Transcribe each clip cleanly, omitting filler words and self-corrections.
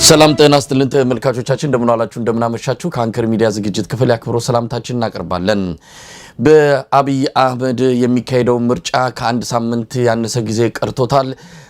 ሰላም ጤና ይስጥልን ተመልካቾቻችን እንደምን ዋላችሁ እንደምን አመሻችሁ ከአንከር ሚዲያ ዝግጅት ክፍል ያክብሮ ሰላምታችንን እናቀርባለን። በአብይ አህመድ የሚካሄደው ምርጫ ከአንድ ሳምንት ያነሰ ጊዜ ቀርቶታል።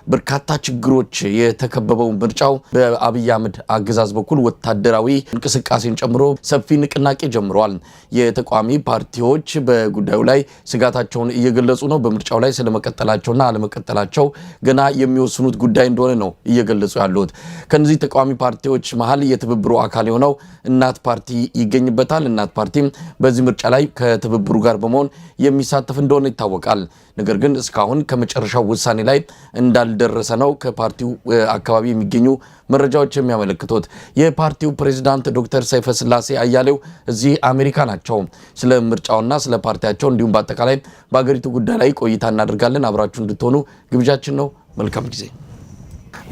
በርካታ ችግሮች የተከበበው ምርጫው በአብይ አህመድ አገዛዝ በኩል ወታደራዊ እንቅስቃሴን ጨምሮ ሰፊ ንቅናቄ ጀምሯል። የተቃዋሚ ፓርቲዎች በጉዳዩ ላይ ስጋታቸውን እየገለጹ ነው። በምርጫው ላይ ስለመቀጠላቸውና አለመቀጠላቸው ገና የሚወስኑት ጉዳይ እንደሆነ ነው እየገለጹ ያሉት። ከነዚህ ተቃዋሚ ፓርቲዎች መሃል የትብብሩ አካል የሆነው እናት ፓርቲ ይገኝበታል። እናት ፓርቲም በዚህ ምርጫ ላይ ከትብብሩ ጋር በመሆን የሚሳተፍ እንደሆነ ይታወቃል። ነገር ግን እስካሁን ከመጨረሻው ውሳኔ ላይ እንዳልደረሰ ነው ከፓርቲው አካባቢ የሚገኙ መረጃዎች የሚያመለክቱት። የፓርቲው ፕሬዝዳንት ዶክተር ሰይፈ ስላሴ አያሌው እዚህ አሜሪካ ናቸው። ስለ ምርጫውና ስለ ፓርቲያቸው እንዲሁም በአጠቃላይ በአገሪቱ ጉዳይ ላይ ቆይታ እናደርጋለን። አብራችሁ እንድትሆኑ ግብዣችን ነው። መልካም ጊዜ።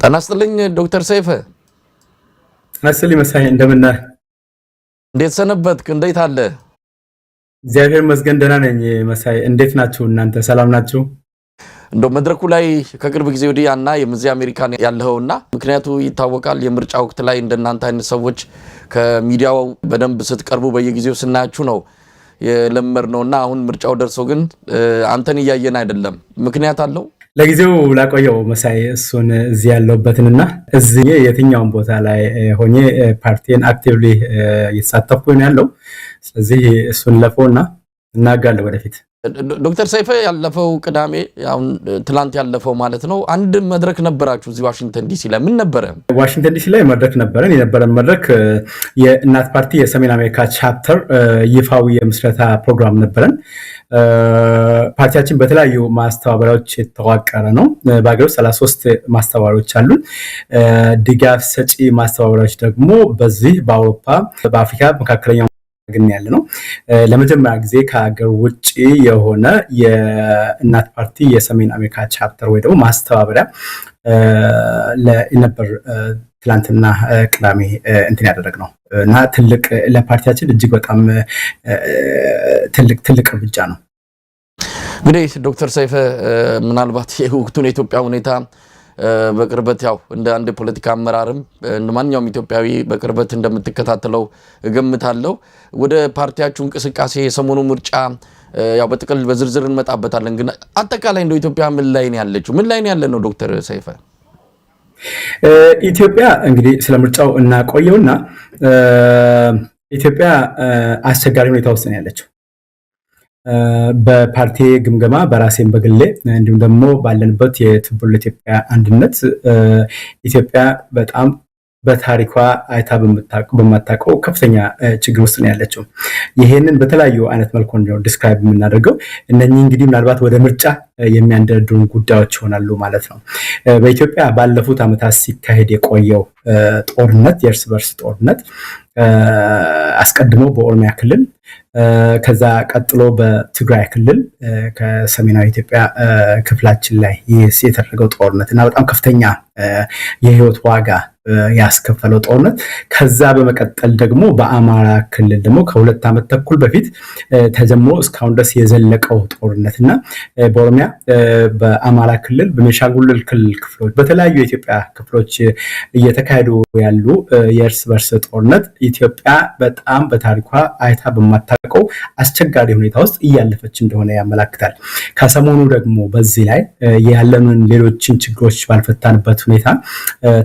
ጤና ይስጥልኝ ዶክተር ሰይፈ። አሰሊ መሳይ እንደምን ነህ? እንዴት ሰነበትክ? እንዴት አለ? እግዚአብሔር ይመስገን ደህና ነኝ መሳይ። እንዴት ናችሁ እናንተ? ሰላም ናችሁ? እንደው መድረኩ ላይ ከቅርብ ጊዜ ወዲህ ያና የምዚ አሜሪካን ያለውና ምክንያቱ ይታወቃል። የምርጫ ወቅት ላይ እንደናንተ አይነት ሰዎች ከሚዲያው በደንብ ስትቀርቡ በየጊዜው ስናያችሁ ነው የለመድነውና አሁን ምርጫው ደርሶ ግን አንተን እያየን አይደለም። ምክንያት አለው? ለጊዜው ላቆየው መሳይ እሱን እዚህ ያለውበትንና እዚህ የትኛውን ቦታ ላይ ሆኜ ፓርቲን አክቲቭሊ እየተሳተፍኩ ነው ያለው። ስለዚህ እሱን ለፎና እናጋለን ወደፊት። ዶክተር ሰይፈ ያለፈው ቅዳሜ አሁን ትላንት ያለፈው ማለት ነው አንድ መድረክ ነበራችሁ እዚህ ዋሽንግተን ዲሲ ላይ። ምን ነበረ? ዋሽንግተን ዲሲ ላይ መድረክ ነበረን። የነበረን መድረክ የእናት ፓርቲ የሰሜን አሜሪካ ቻፕተር ይፋዊ የምስረታ ፕሮግራም ነበረን። ፓርቲያችን በተለያዩ ማስተባበሪያዎች የተዋቀረ ነው። በአገር ውስጥ 33 ማስተባበሪያዎች አሉን። ድጋፍ ሰጪ ማስተባበሪያዎች ደግሞ በዚህ በአውሮፓ በአፍሪካ መካከለኛው ግን ያለ ነው። ለመጀመሪያ ጊዜ ከሀገር ውጭ የሆነ የእናት ፓርቲ የሰሜን አሜሪካ ቻፕተር ወይ ደግሞ ማስተባበሪያ ለነበር ትላንትና ቅዳሜ እንትን ያደረግነው እና ትልቅ ለፓርቲያችን እጅግ በጣም ትልቅ እርምጃ ነው። እንግዲህ ዶክተር ሰይፈ ምናልባት የወቅቱን የኢትዮጵያ ሁኔታ በቅርበት ያው እንደ አንድ ፖለቲካ አመራርም እንደማንኛውም ኢትዮጵያዊ በቅርበት እንደምትከታተለው እገምታለሁ። ወደ ፓርቲያችሁ እንቅስቃሴ የሰሞኑ ምርጫ ያው በጥቅል በዝርዝር እንመጣበታለን። ግን አጠቃላይ እንደው ኢትዮጵያ ምን ላይ ነው ያለችው? ምን ላይ ነው ያለ ነው ዶክተር ሰይፈ? ኢትዮጵያ እንግዲህ ስለ ምርጫው እናቆየውና ኢትዮጵያ አስቸጋሪ ሁኔታ ውስጥ ነው ያለችው። በፓርቲ ግምገማ በራሴን በግሌ እንዲሁም ደግሞ ባለንበት የትብብር ለኢትዮጵያ አንድነት ኢትዮጵያ በጣም በታሪኳ አይታ በማታውቀው ከፍተኛ ችግር ውስጥ ነው ያለችው። ይሄንን በተለያዩ አይነት መልኩ ነው ዲስክራይብ የምናደርገው። እነኚህ እንግዲህ ምናልባት ወደ ምርጫ የሚያንደረድሩን ጉዳዮች ይሆናሉ ማለት ነው። በኢትዮጵያ ባለፉት ዓመታት ሲካሄድ የቆየው ጦርነት፣ የእርስ በርስ ጦርነት አስቀድሞ በኦሮሚያ ክልል ከዛ ቀጥሎ በትግራይ ክልል ከሰሜናዊ ኢትዮጵያ ክፍላችን ላይ የተደረገው ጦርነት እና በጣም ከፍተኛ የህይወት ዋጋ ያስከፈለው ጦርነት፣ ከዛ በመቀጠል ደግሞ በአማራ ክልል ደግሞ ከ2 ዓመት ተኩል በፊት ተጀምሮ እስካሁን ድረስ የዘለቀው ጦርነት እና በኦሮሚያ በአማራ ክልል በቤኒሻንጉል ክልል ክፍሎች በተለያዩ የኢትዮጵያ ክፍሎች እየተካሄዱ ያሉ የእርስ በርስ ጦርነት ኢትዮጵያ በጣም በታሪኳ አይታ በማታውቀው አስቸጋሪ ሁኔታ ውስጥ እያለፈች እንደሆነ ያመለክታል። ከሰሞኑ ደግሞ በዚህ ላይ ያለንን ሌሎችን ችግሮች ባልፈታንበት ሁኔታ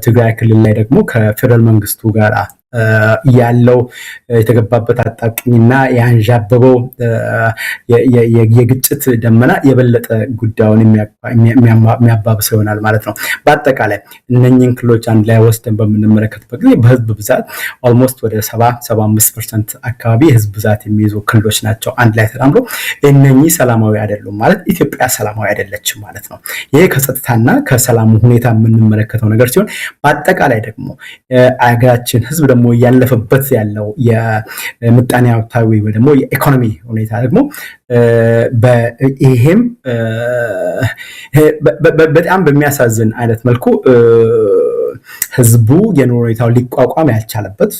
ትግራይ ክልል ላይ ደግሞ ከፌደራል መንግስቱ ጋር ያለው የተገባበት አጣብቂኝና ያንዣበበው የግጭት ደመና የበለጠ ጉዳዩን የሚያባብሰው ይሆናል ማለት ነው። በአጠቃላይ እነኚህን ክልሎች አንድ ላይ ወስደን በምንመለከትበት ጊዜ በህዝብ ብዛት ኦልሞስት ወደ 70-75% አካባቢ የህዝብ ብዛት የሚይዙ ክልሎች ናቸው አንድ ላይ ተጣምሮ። እነኚህ ሰላማዊ አይደሉም ማለት ኢትዮጵያ ሰላማዊ አይደለችም ማለት ነው። ይሄ ከጸጥታና ከሰላሙ ሁኔታ የምንመለከተው ነገር ሲሆን፣ በአጠቃላይ ደግሞ አገራችን ህዝብ ደግሞ ያለፈበት ያለው የምጣኔ ሀብታዊ ወይ ደግሞ የኢኮኖሚ ሁኔታ ደግሞ ይሄም በጣም በሚያሳዝን አይነት መልኩ ህዝቡ የኑሮ ሁኔታው ሊቋቋም ያልቻለበት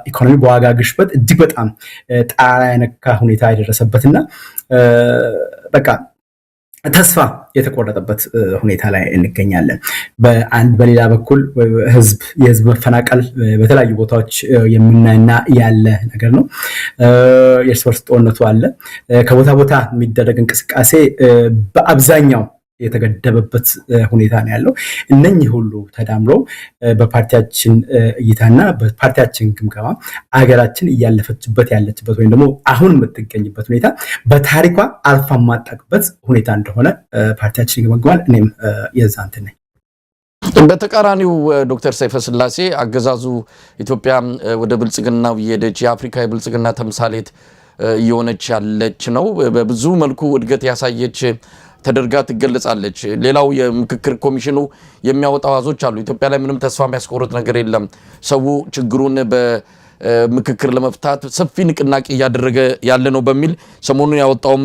ኢኮኖሚ በዋጋ ግሽበት እጅግ በጣም ጣራ የነካ ሁኔታ የደረሰበትና በቃ ተስፋ የተቆረጠበት ሁኔታ ላይ እንገኛለን። በሌላ በኩል የህዝብ መፈናቀል በተለያዩ ቦታዎች የምናይና ያለ ነገር ነው። የእርስ በርስ ጦርነቱ አለ። ከቦታ ቦታ የሚደረግ እንቅስቃሴ በአብዛኛው የተገደበበት ሁኔታ ነው ያለው። እነኚህ ሁሉ ተዳምሮ በፓርቲያችን እይታና በፓርቲያችን ግምገማ አገራችን እያለፈችበት ያለችበት ወይም ደግሞ አሁን የምትገኝበት ሁኔታ በታሪኳ አልፋ ማጣቅበት ሁኔታ እንደሆነ ፓርቲያችን ይገመግማል። እኔም የዛንት ነኝ። በተቃራኒው ዶክተር ሰይፈ ስላሴ አገዛዙ ኢትዮጵያ ወደ ብልጽግናው እየሄደች የአፍሪካ የብልጽግና ተምሳሌት እየሆነች ያለች ነው፣ በብዙ መልኩ እድገት ያሳየች ተደርጋ ትገለጻለች። ሌላው የምክክር ኮሚሽኑ የሚያወጣው አዋጆች አሉ። ኢትዮጵያ ላይ ምንም ተስፋ የሚያስቆርጥ ነገር የለም፣ ሰው ችግሩን በምክክር ለመፍታት ሰፊ ንቅናቄ እያደረገ ያለ ነው በሚል ሰሞኑን ያወጣውም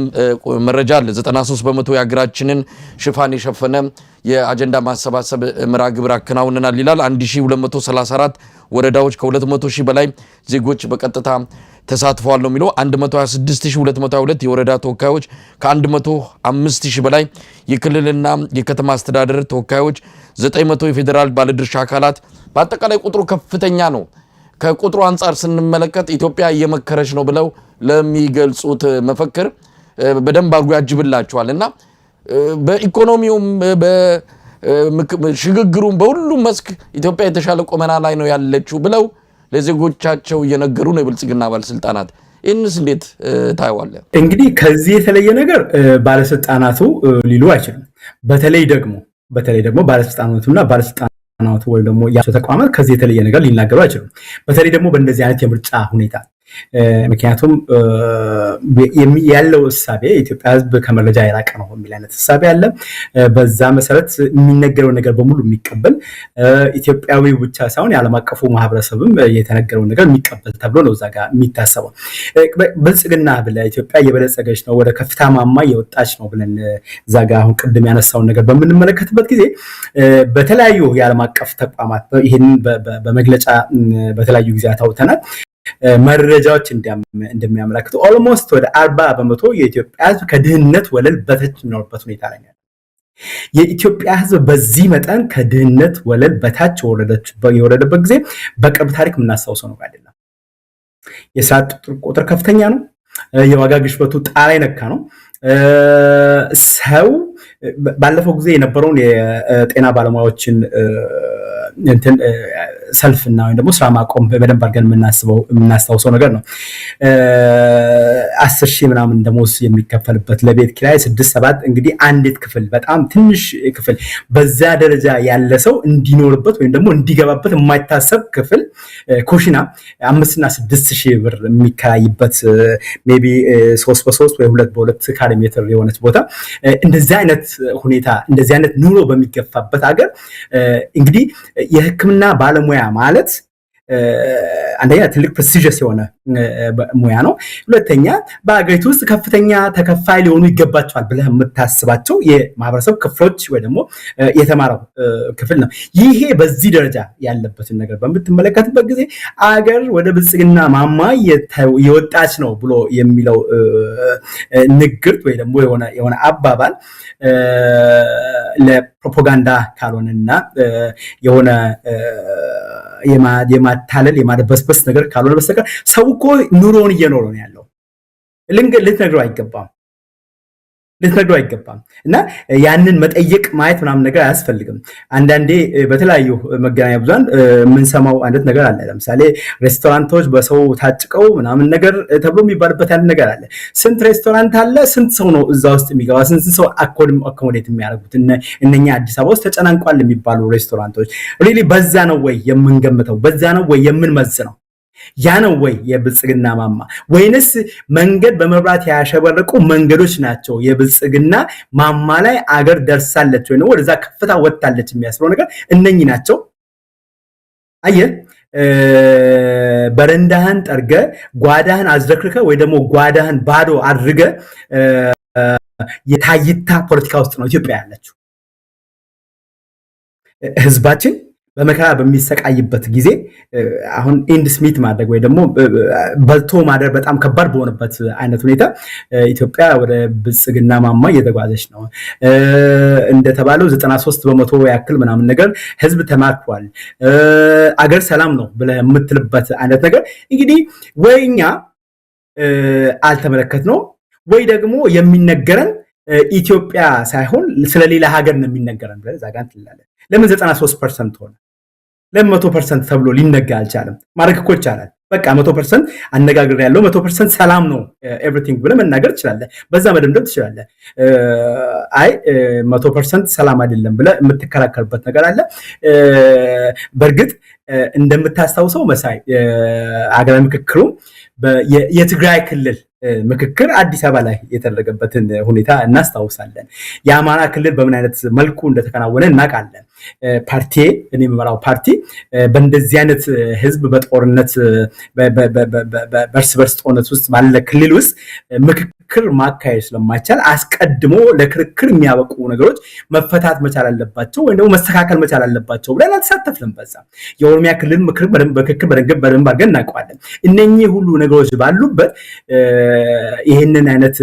መረጃ አለ። 93% የሀገራችንን ሽፋን የሸፈነ የአጀንዳ ማሰባሰብ መርሃ ግብር አከናውነናል ይላል። 1234 ወረዳዎች ከ200 ሺህ በላይ ዜጎች በቀጥታ ተሳትፈዋል ነው የሚለው። 126222 የወረዳ ተወካዮች ከ105000 በላይ የክልልና የከተማ አስተዳደር ተወካዮች 900 የፌዴራል ባለድርሻ አካላት በአጠቃላይ ቁጥሩ ከፍተኛ ነው። ከቁጥሩ አንጻር ስንመለከት ኢትዮጵያ እየመከረች ነው ብለው ለሚገልጹት መፈክር በደንብ አድርጎ ያጅብላቸዋል እና በኢኮኖሚውም በሽግግሩም በሁሉም መስክ ኢትዮጵያ የተሻለ ቁመና ላይ ነው ያለችው ብለው ለዜጎቻቸው እየነገሩ ነው የብልጽግና ባለስልጣናት። ይህንስ እንዴት ታየዋለህ? እንግዲህ ከዚህ የተለየ ነገር ባለስልጣናቱ ሊሉ አይችልም። በተለይ ደግሞ ባለስልጣናቱና ባለስልጣናቱ ወይም ደግሞ ያቸው ተቋማት ከዚህ የተለየ ነገር ሊናገሩ አይችሉም። በተለይ ደግሞ በእንደዚህ አይነት የምርጫ ሁኔታ ምክንያቱም ያለው እሳቤ የኢትዮጵያ ሕዝብ ከመረጃ የራቀ ነው የሚል አይነት እሳቤ አለ። በዛ መሰረት የሚነገረው ነገር በሙሉ የሚቀበል ኢትዮጵያዊ ብቻ ሳይሆን የዓለም አቀፉ ማህበረሰብም የተነገረውን ነገር የሚቀበል ተብሎ ነው እዛ ጋር የሚታሰበው። ብልጽግና ብለህ ኢትዮጵያ እየበለጸገች ነው፣ ወደ ከፍታ ማማ እየወጣች ነው ብለን እዛ ጋር አሁን ቅድም ያነሳውን ነገር በምንመለከትበት ጊዜ በተለያዩ የዓለም አቀፍ ተቋማት ይህንን በመግለጫ በተለያዩ ጊዜያት አውጥተናል። መረጃዎች እንደሚያመለክቱ ኦልሞስት ወደ 40% የኢትዮጵያ ህዝብ ከድህነት ወለል በታች የሚኖርበት ሁኔታ ላይ ነው። የኢትዮጵያ ህዝብ በዚህ መጠን ከድህነት ወለል በታች የወረደበት ጊዜ በቅርብ ታሪክ የምናስታውሰው ነው አይደለም። የስራ አጥ ቁጥር ከፍተኛ ነው። የዋጋ ግሽበቱ ጣራ ነካ ነው። ሰው ባለፈው ጊዜ የነበረውን የጤና ባለሙያዎችን ሰልፍና ወይም ደግሞ ስራ ማቆም በደንብ አድርገን የምናስታውሰው ነገር ነው። 10,000 ምናምን ደሞዝ የሚከፈልበት ለቤት ኪራይ 6-7 እንግዲህ አንዲት ክፍል በጣም ትንሽ ክፍል በዛ ደረጃ ያለ ሰው እንዲኖርበት ወይም ደግሞ እንዲገባበት የማይታሰብ ክፍል ኩሽና 5 እና 6,000 ብር የሚከራይበት ሜቢ 3 በ3 ወይ 2 በ2 ካሬ ሜትር የሆነች ቦታ እንደዚህ አይነት ሁኔታ እንደዚህ አይነት ኑሮ በሚገፋበት ሀገር እንግዲህ የሕክምና ባለሙያ ማለት አንደኛ ትልቅ ፕሬስቲጂየስ የሆነ ሙያ ነው። ሁለተኛ በአገሪቱ ውስጥ ከፍተኛ ተከፋይ ሊሆኑ ይገባቸዋል ብለህ የምታስባቸው የማህበረሰብ ክፍሎች ወይ ደግሞ የተማረው ክፍል ነው። ይሄ በዚህ ደረጃ ያለበትን ነገር በምትመለከትበት ጊዜ አገር ወደ ብልጽግና ማማ የወጣች ነው ብሎ የሚለው ንግርት ወይ ደግሞ የሆነ አባባል ለፕሮፓጋንዳ ካልሆነና የሆነ የማታለል የማደበስበስ ነገር ካልሆነ በስተቀር ሰው እኮ ኑሮውን እየኖረ ነው ያለው። ልትነግረው አይገባም እና ያንን መጠየቅ ማየት ምናምን ነገር አያስፈልግም። አንዳንዴ በተለያዩ መገናኛ ብዙሃን የምንሰማው አይነት ነገር አለ። ለምሳሌ ሬስቶራንቶች በሰው ታጭቀው ምናምን ነገር ተብሎ የሚባልበት ያለ ነገር አለ። ስንት ሬስቶራንት አለ? ስንት ሰው ነው እዛ ውስጥ የሚገባ? ስንት ሰው አኮሞዴት የሚያደርጉት? እነኛ አዲስ አበባ ውስጥ ተጨናንቋል የሚባሉ ሬስቶራንቶች ሪሊ በዛ ነው ወይ የምንገምተው? በዛ ነው ወይ የምንመዝነው? ያ ነው ወይ የብልጽግና ማማ? ወይንስ መንገድ በመብራት ያሸበረቁ መንገዶች ናቸው የብልጽግና ማማ ላይ አገር ደርሳለች ወይ ነው ወደዛ ከፍታ ወጣለች የሚያስብለው ነገር እነኚህ ናቸው። አየህ፣ በረንዳህን ጠርገ ጓዳህን አዝረክርከ ወይ ደግሞ ጓዳህን ባዶ አድርገ የታይታ ፖለቲካ ውስጥ ነው ኢትዮጵያ ያለችው። ህዝባችን በመከራ በሚሰቃይበት ጊዜ አሁን ኤንድ ስሚት ማድረግ ወይ ደግሞ በልቶ ማደር በጣም ከባድ በሆነበት አይነት ሁኔታ ኢትዮጵያ ወደ ብልጽግና ማማ እየተጓዘች ነው። እንደተባለው 93% ያክል ምናምን ነገር ህዝብ ተማርኳል፣ አገር ሰላም ነው ብለህ የምትልበት አይነት ነገር እንግዲህ ወይኛ አልተመለከትነው ወይ ደግሞ የሚነገረን ኢትዮጵያ ሳይሆን ስለሌላ ሀገር ነው የሚነገረን ብለህ ዛጋንት ይላል። ለምን 93% ሆነ? ለምን 100% ተብሎ ሊነገር አልቻለም? ማድረግ እኮ ይቻላል። በቃ 100% አነጋግር ያለው 100% ሰላም ነው ኤቭሪቲንግ ብለህ መናገር ትችላለህ። በዛ መደምደም ትችላለህ። አይ 100% ሰላም አይደለም ብለህ የምትከራከርበት ነገር አለ። በእርግጥ እንደምታስታውሰው መሳይ ሀገራዊ ምክክሩ የትግራይ ክልል ምክክር አዲስ አበባ ላይ የተደረገበትን ሁኔታ እናስታውሳለን። የአማራ ክልል በምን አይነት መልኩ እንደተከናወነ እናውቃለን። ፓርቲ እኔ የምመራው ፓርቲ በእንደዚህ አይነት ህዝብ በጦርነት በርስ በርስ ጦርነት ውስጥ ባለ ክልል ውስጥ ምክክር ማካሄድ ስለማይቻል አስቀድሞ ለክርክር የሚያበቁ ነገሮች መፈታት መቻል አለባቸው ወይም ደግሞ መስተካከል መቻል አለባቸው ብለን አልተሳተፍንም። በዛ የኦሮሚያ ክልል ምክክር በደንብ አድርገን እናውቀዋለን። እነኚህ ሁሉ ነገሮች ባሉበት ይህንን አይነት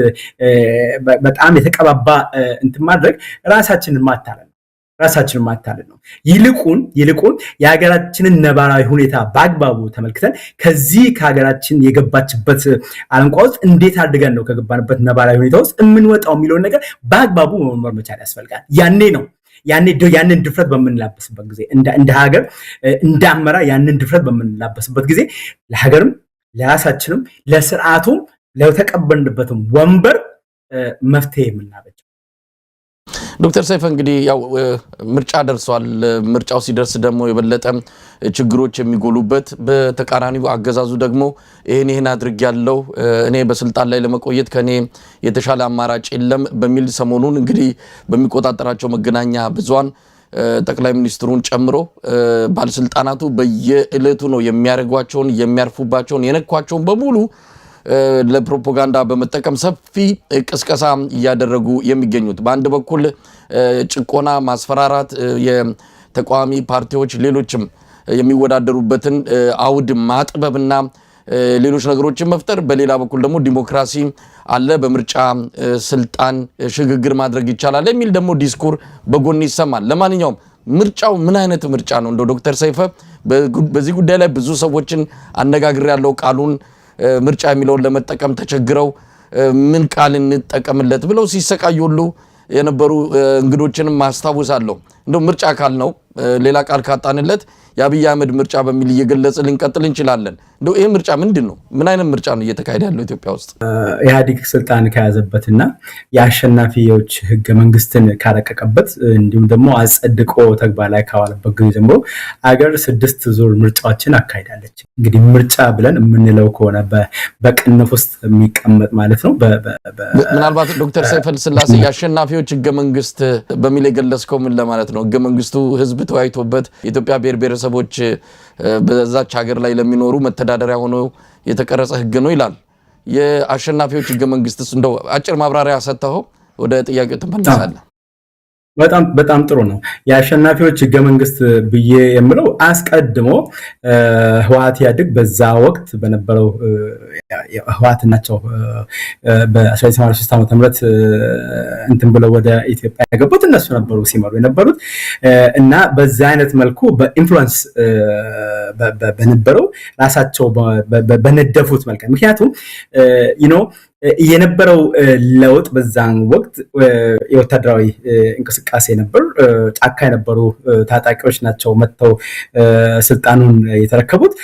በጣም የተቀባባ እንትን ማድረግ ራሳችንን ማታለል ነው። ይልቁን የሀገራችንን ነባራዊ ሁኔታ በአግባቡ ተመልክተን ከዚህ ከሀገራችን የገባችበት አለንቋ ውስጥ እንዴት አድርገን ነው ከገባንበት ነባራዊ ሁኔታ ውስጥ የምንወጣው የሚለውን ነገር በአግባቡ መመርመር መቻል ያስፈልጋል። ያንን ድፍረት በምንላበስበት ጊዜ እንደ ሀገር እንደ አመራር ያንን ድፍረት በምንላበስበት ጊዜ ለሀገርም ለራሳችንም ለስርዓቱም ለተቀበልንበትም ወንበር መፍትሄ የምናበጀው። ዶክተር ሰይፈ እንግዲህ ያው ምርጫ ደርሷል። ምርጫው ሲደርስ ደግሞ የበለጠ ችግሮች የሚጎሉበት በተቃራኒው አገዛዙ ደግሞ ይሄን አድርግ ያለው እኔ በስልጣን ላይ ለመቆየት ከኔ የተሻለ አማራጭ የለም በሚል ሰሞኑን እንግዲህ በሚቆጣጠራቸው መገናኛ ብዙሃን ጠቅላይ ሚኒስትሩን ጨምሮ ባለስልጣናቱ በየዕለቱ ነው የሚያደርጓቸውን የሚያርፉባቸውን የነኳቸውን በሙሉ ለፕሮፓጋንዳ በመጠቀም ሰፊ ቅስቀሳ እያደረጉ የሚገኙት በአንድ በኩል ጭቆና፣ ማስፈራራት፣ የተቃዋሚ ፓርቲዎች ሌሎችም የሚወዳደሩበትን አውድ ማጥበብና ሌሎች ነገሮችን መፍጠር፣ በሌላ በኩል ደግሞ ዲሞክራሲ አለ፣ በምርጫ ስልጣን ሽግግር ማድረግ ይቻላል የሚል ደግሞ ዲስኩር በጎን ይሰማል። ለማንኛውም ምርጫው ምን አይነት ምርጫ ነው? እንደው ዶክተር ሰይፈ በዚህ ጉዳይ ላይ ብዙ ሰዎችን አነጋግር ያለው ቃሉን ምርጫ የሚለውን ለመጠቀም ተቸግረው ምን ቃል እንጠቀምለት ብለው ሲሰቃዩ ሁሉ የነበሩ እንግዶችንም ማስታወሳለሁ። እንደው ምርጫ ካል ነው ሌላ ቃል ካጣንለት የአብይ አህመድ ምርጫ በሚል እየገለጽ ልንቀጥል እንችላለን። እንደው ይሄ ምርጫ ምንድን ነው? ምን አይነት ምርጫ ነው እየተካሄደ ያለው ኢትዮጵያ ውስጥ? ኢህአዴግ ስልጣን ከያዘበትና የአሸናፊዎች ህገ መንግስትን ካረቀቀበት እንዲሁም ደግሞ አጸድቆ ተግባር ላይ ካዋለበት ጊዜ ጀምሮ አገር 6 ዙር ምርጫዎችን አካሂዳለች። እንግዲህ ምርጫ ብለን የምንለው ከሆነ በቅንፍ ውስጥ የሚቀመጥ ማለት ነው። ምናልባት ዶክተር ሰይፈ ስላሴ የአሸናፊዎች ህገ መንግስት በሚል የገለጽከው ምን ለማለት ነው? ህገ መንግስቱ ህዝብ ተወያይቶበት የኢትዮጵያ ብሔር ብሔረሰቦች በዛች ሀገር ላይ ለሚኖሩ መተዳደሪያ ሆኖ የተቀረጸ ህግ ነው ይላል። የአሸናፊዎች ህገ መንግስትስ እንደው አጭር ማብራሪያ ሰጥተው ወደ ጥያቄው ተመለሳለህ። በጣም ጥሩ ነው። የአሸናፊዎች ህገ መንግስት ብዬ የምለው አስቀድሞ ህወሓት ያድግ በዛ ወቅት በነበረው ህወሓት ናቸው በ1983 ዓ.ም እንትን ብለው ወደ ኢትዮጵያ ያገቡት እነሱ ነበሩ ሲመሩ የነበሩት እና በዛ አይነት መልኩ በኢንፍሉዌንስ በነበረው ራሳቸው በነደፉት መልኩ ምክንያቱም የነበረው ለውጥ በዛን ወቅት የወታደራዊ እንቅስቃሴ ነበር። ጫካ የነበሩ ታጣቂዎች ናቸው መጥተው ስልጣኑን የተረከቡት።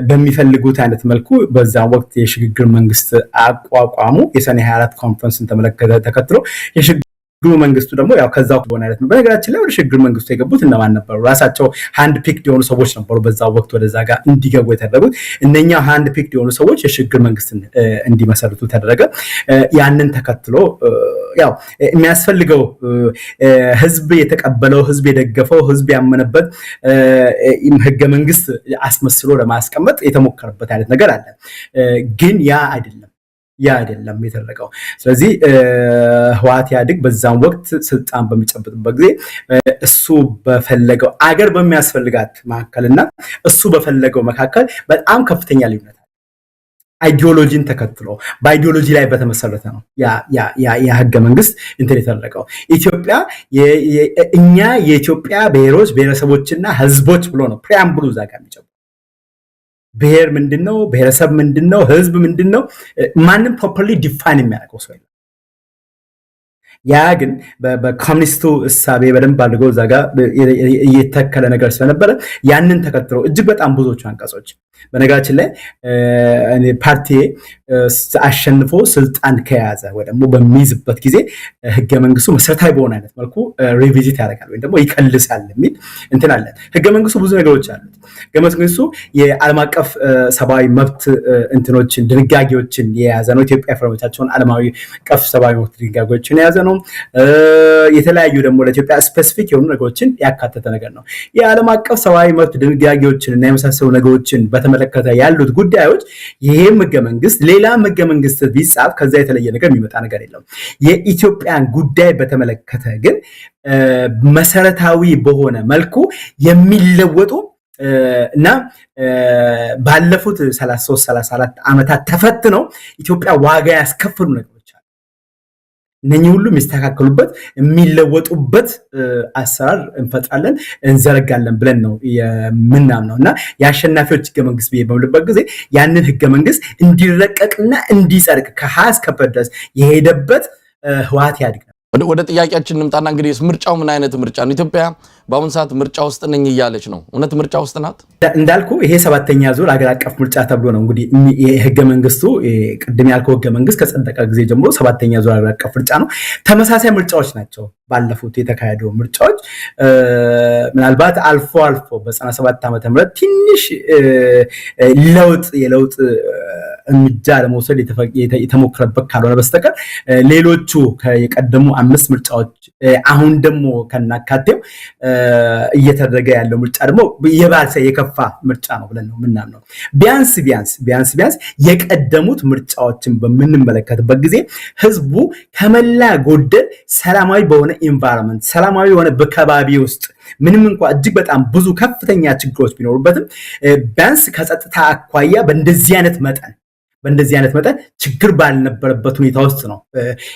በሚፈልጉት አይነት መልኩ በዛን ወቅት የሽግግር መንግስት አቋቋሙ። የሰኔ 24 ኮንፈረንስን ተከትሎ የሽግግር መንግስቱ ደግሞ ያው ከዛው በሆነ አይነት ነው። በነገራችን ላይ ወደ ሽግግር መንግስቱ የገቡት እነማን ነበሩ? ራሳቸው ሃንድ ፒክድ የሆኑ ሰዎች ነበሩ በዛው ወቅት ወደዛ ጋር እንዲገቡ የተደረጉት። እነኛ ሃንድ ፒክድ የሆኑ ሰዎች የሽግግር መንግስትን እንዲመሰርቱ ተደረገ። ያንን ተከትሎ ያው የሚያስፈልገው ህዝብ የተቀበለው፣ ህዝብ የደገፈው፣ ህዝብ ያመነበት ህገ መንግስት አስመስሎ ለማስቀመጥ የተሞከረበት አይነት ነገር አለ። ግን ያ አይደለም ያ አይደለም የተደረገው። ስለዚህ ህወሓት ኢህአዴግ በዛም ወቅት ስልጣን በሚጨብጥበት ጊዜ እሱ በፈለገው አገር በሚያስፈልጋት መካከልና እሱ በፈለገው መካከል በጣም ከፍተኛ ልዩነት አይዲዮሎጂን ተከትሎ በአይዲዮሎጂ ላይ በተመሰረተ ነው ያ ህገ መንግስት እንትን የተደረገው። ኢትዮጵያ እኛ የኢትዮጵያ ብሔሮች ብሔረሰቦችና ህዝቦች ብሎ ነው ፕሪያምብሉ እዛ ጋር የሚጨምረው። ብሔር ምንድነው? ብሔረሰብ ምንድነው? ህዝብ ምንድነው? ማንም ፕሮፐርሊ ዲፋይን የሚያደርገው ሰው የለም። ያ ግን በኮሚኒስቱ እሳቤ በደንብ አድርገው እዛ ጋር እየተከለ ነገር ስለነበረ ያንን ተከትሎ እጅግ በጣም ብዙዎቹ አንቀጾች በነገራችን ላይ ፓርቲ አሸንፎ ስልጣን ከያዘ ወይ ደግሞ በሚይዝበት ጊዜ ህገ መንግስቱ መሰረታዊ በሆነ አይነት መልኩ ሪቪዚት ያደርጋል ወይ ደግሞ ይከልሳል የሚል እንትን አለ። ህገ መንግስቱ ብዙ ነገሮች አሉት። ህገ መንግስቱ የዓለም አቀፍ ሰብአዊ መብት እንትኖችን ድንጋጌዎችን የያዘ ነው። ኢትዮጵያ ፈረመቻቸውን ዓለም አቀፍ ሰብአዊ መብት ድንጋጌዎችን የያዘ ነው። የተለያዩ ደግሞ ለኢትዮጵያ ስፔሲፊክ የሆኑ ነገሮችን ያካተተ ነገር ነው። የዓለም አቀፍ ሰብአዊ መብት ድንጋጌዎችን እና የመሳሰሉ ነገሮችን በተመለከተ ያሉት ጉዳዮች ይሄም ህገ መንግስት ሌላም ህገ መንግስት ቢጻፍ ከዛ የተለየ ነገር የሚመጣ ነገር የለም። የኢትዮጵያን ጉዳይ በተመለከተ ግን መሰረታዊ በሆነ መልኩ የሚለወጡ እና ባለፉት 33 34 ዓመታት ተፈትነው ኢትዮጵያ ዋጋ ያስከፈሉ ነገሮች አሉ። እነኚህ ሁሉ የሚስተካከሉበት የሚለወጡበት አሰራር እንፈጥራለን እንዘረጋለን ብለን ነው የምናምነው እና የአሸናፊዎች ህገ መንግስት በሚልበት ጊዜ ያንን ህገ መንግስት እንዲረቀቅና እንዲጸድቅ ከሀ እስከ ፐ ድረስ የሄደበት ህወሓት ኢህአዴግ ነው። ወደ ጥያቄያችን እንምጣና እንግዲህ ምርጫው ምን አይነት ምርጫ ነው? ኢትዮጵያ በአሁን ሰዓት ምርጫ ውስጥ ነኝ እያለች ነው። እውነት ምርጫ ውስጥ ናት? እንዳልኩ ይሄ 7ኛ ዙር ሀገር አቀፍ ምርጫ ተብሎ ነው እንግዲህ ህገ መንግስቱ ቅድም ያልከው ህገ መንግስት ከጸደቀ ጊዜ ጀምሮ 7ኛ ዙር ሀገር አቀፍ ምርጫ ነው። ተመሳሳይ ምርጫዎች ናቸው ባለፉት የተካሄዱ ምርጫዎች። ምናልባት አልፎ በ97 ዓመተ ምህረት ትንሽ የለውጥ እርምጃ ለመውሰድ የተሞከረበት ካልሆነ በስተቀር ሌሎቹ የቀደሙ 5 ምርጫዎች አሁን ደግሞ ከናካቴው እየተደረገ ያለው ምርጫ ደግሞ የባሰ የከፋ ምርጫ ነው ብለን ነው የምናምነው። ቢያንስ የቀደሙት ምርጫዎችን በምንመለከትበት ጊዜ ህዝቡ ከመላ ጎደል ሰላማዊ በሆነ ኢንቫይሮንመንት ሰላማዊ የሆነ በከባቢ ውስጥ ምንም እንኳን እጅግ በጣም ብዙ ከፍተኛ ችግሮች ቢኖሩበትም ቢያንስ ከጸጥታ አኳያ በእንደዚህ አይነት መጠን ችግር ባልነበረበት ሁኔታ ውስጥ ነው።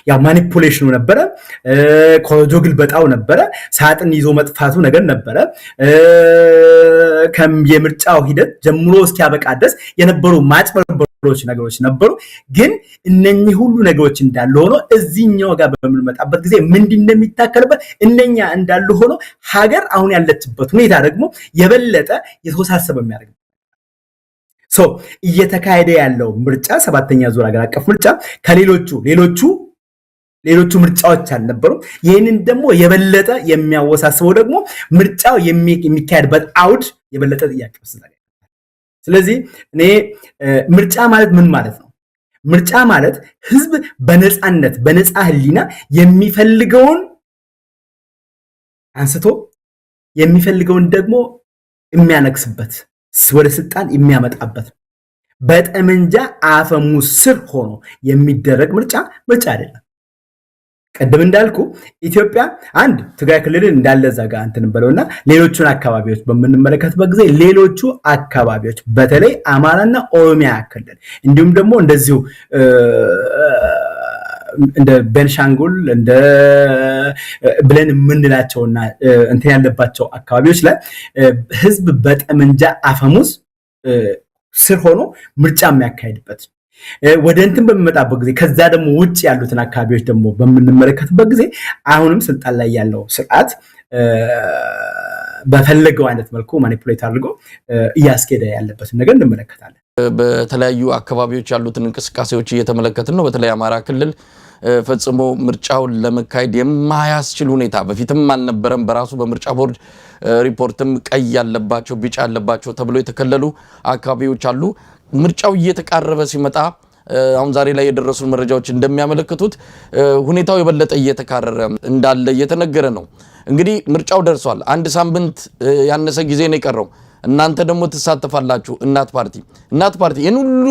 ያው ማኒፑሌሽኑ ነበረ፣ ኮሮጆ ግልበጣው ነበረ፣ ሳጥን ይዞ መጥፋቱ ነገር ነበረ። የምርጫው ሂደት ጀምሮ እስኪያበቃ ድረስ የነበሩ ማጭበርበሮች ነገሮች ነበሩ። ግን እነኚህ ሁሉ ነገሮች እንዳሉ ሆኖ እዚህኛው ጋር በምንመጣበት ጊዜ ምንድን ነው የሚታከልበት? እነኛ እንዳሉ ሆኖ ሀገር አሁን ያለችበት ሁኔታ ደግሞ የበለጠ የተወሳሰበ የሚያደርግ እየተካሄደ ያለው ምርጫ 7ኛ ዙር ሀገር አቀፍ ምርጫ ከሌሎቹ ምርጫዎች አልነበሩም። ይህንን ደግሞ የበለጠ የሚያወሳስበው ደግሞ ምርጫው የሚካሄድበት አውድ የበለጠ ጥያቄ ውስጥ። ስለዚህ እኔ ምርጫ ማለት ምን ማለት ነው? ምርጫ ማለት ህዝብ በነፃነት በነፃ ህሊና የሚፈልገውን አንስቶ የሚፈልገውን ደግሞ የሚያነግስበት ወደ ስልጣን የሚያመጣበት በጠመንጃ አፈሙዝ ስር ሆኖ የሚደረግ ምርጫ አይደለም። ቀደም እንዳልኩ ኢትዮጵያ አንድ ትግራይ ክልልን እንዳለ ዘጋ እንትን በለውና ሌሎቹን አካባቢዎች በምንመለከትበት ጊዜ ሌሎቹ አካባቢዎች በተለይ አማራና ኦሮሚያ ክልል እንዲሁም ደግሞ እንደዚሁ እንደ ቤንሻንጉል እንደ ብለን የምንላቸውና እንትን ያለባቸው አካባቢዎች ላይ ህዝብ በጠመንጃ አፈሙዝ ስር ሆኖ ምርጫ የሚያካሄድበት ወደ እንትን በሚመጣበት ጊዜ ከዛ ደግሞ ውጭ ያሉትን አካባቢዎች ደግሞ በምንመለከትበት ጊዜ አሁንም ስልጣን ላይ ያለው ስርዓት በፈለገው አይነት መልኩ ማኒፑሌት አድርጎ እያስኬደ ያለበትን ነገር እንመለከታለን። በተለያዩ አካባቢዎች ያሉትን እንቅስቃሴዎች እየተመለከትን ነው። በተለይ አማራ ክልል ፈጽሞ ምርጫውን ለመካሄድ የማያስችል ሁኔታ በፊትም አልነበረም። በራሱ በምርጫ ቦርድ ሪፖርትም ቀይ ያለባቸው ቢጫ ያለባቸው ተብሎ የተከለሉ አካባቢዎች አሉ። ምርጫው እየተቃረበ ሲመጣ አሁን ዛሬ ላይ የደረሱ መረጃዎች እንደሚያመለክቱት ሁኔታው የበለጠ እየተካረረ እንዳለ እየተነገረ ነው። እንግዲህ ምርጫው ደርሷል። 1 ሳምንት ያነሰ ጊዜ ነው የቀረው። እናንተ ደግሞ ትሳተፋላችሁ። እናት ፓርቲ ይህን ሁሉ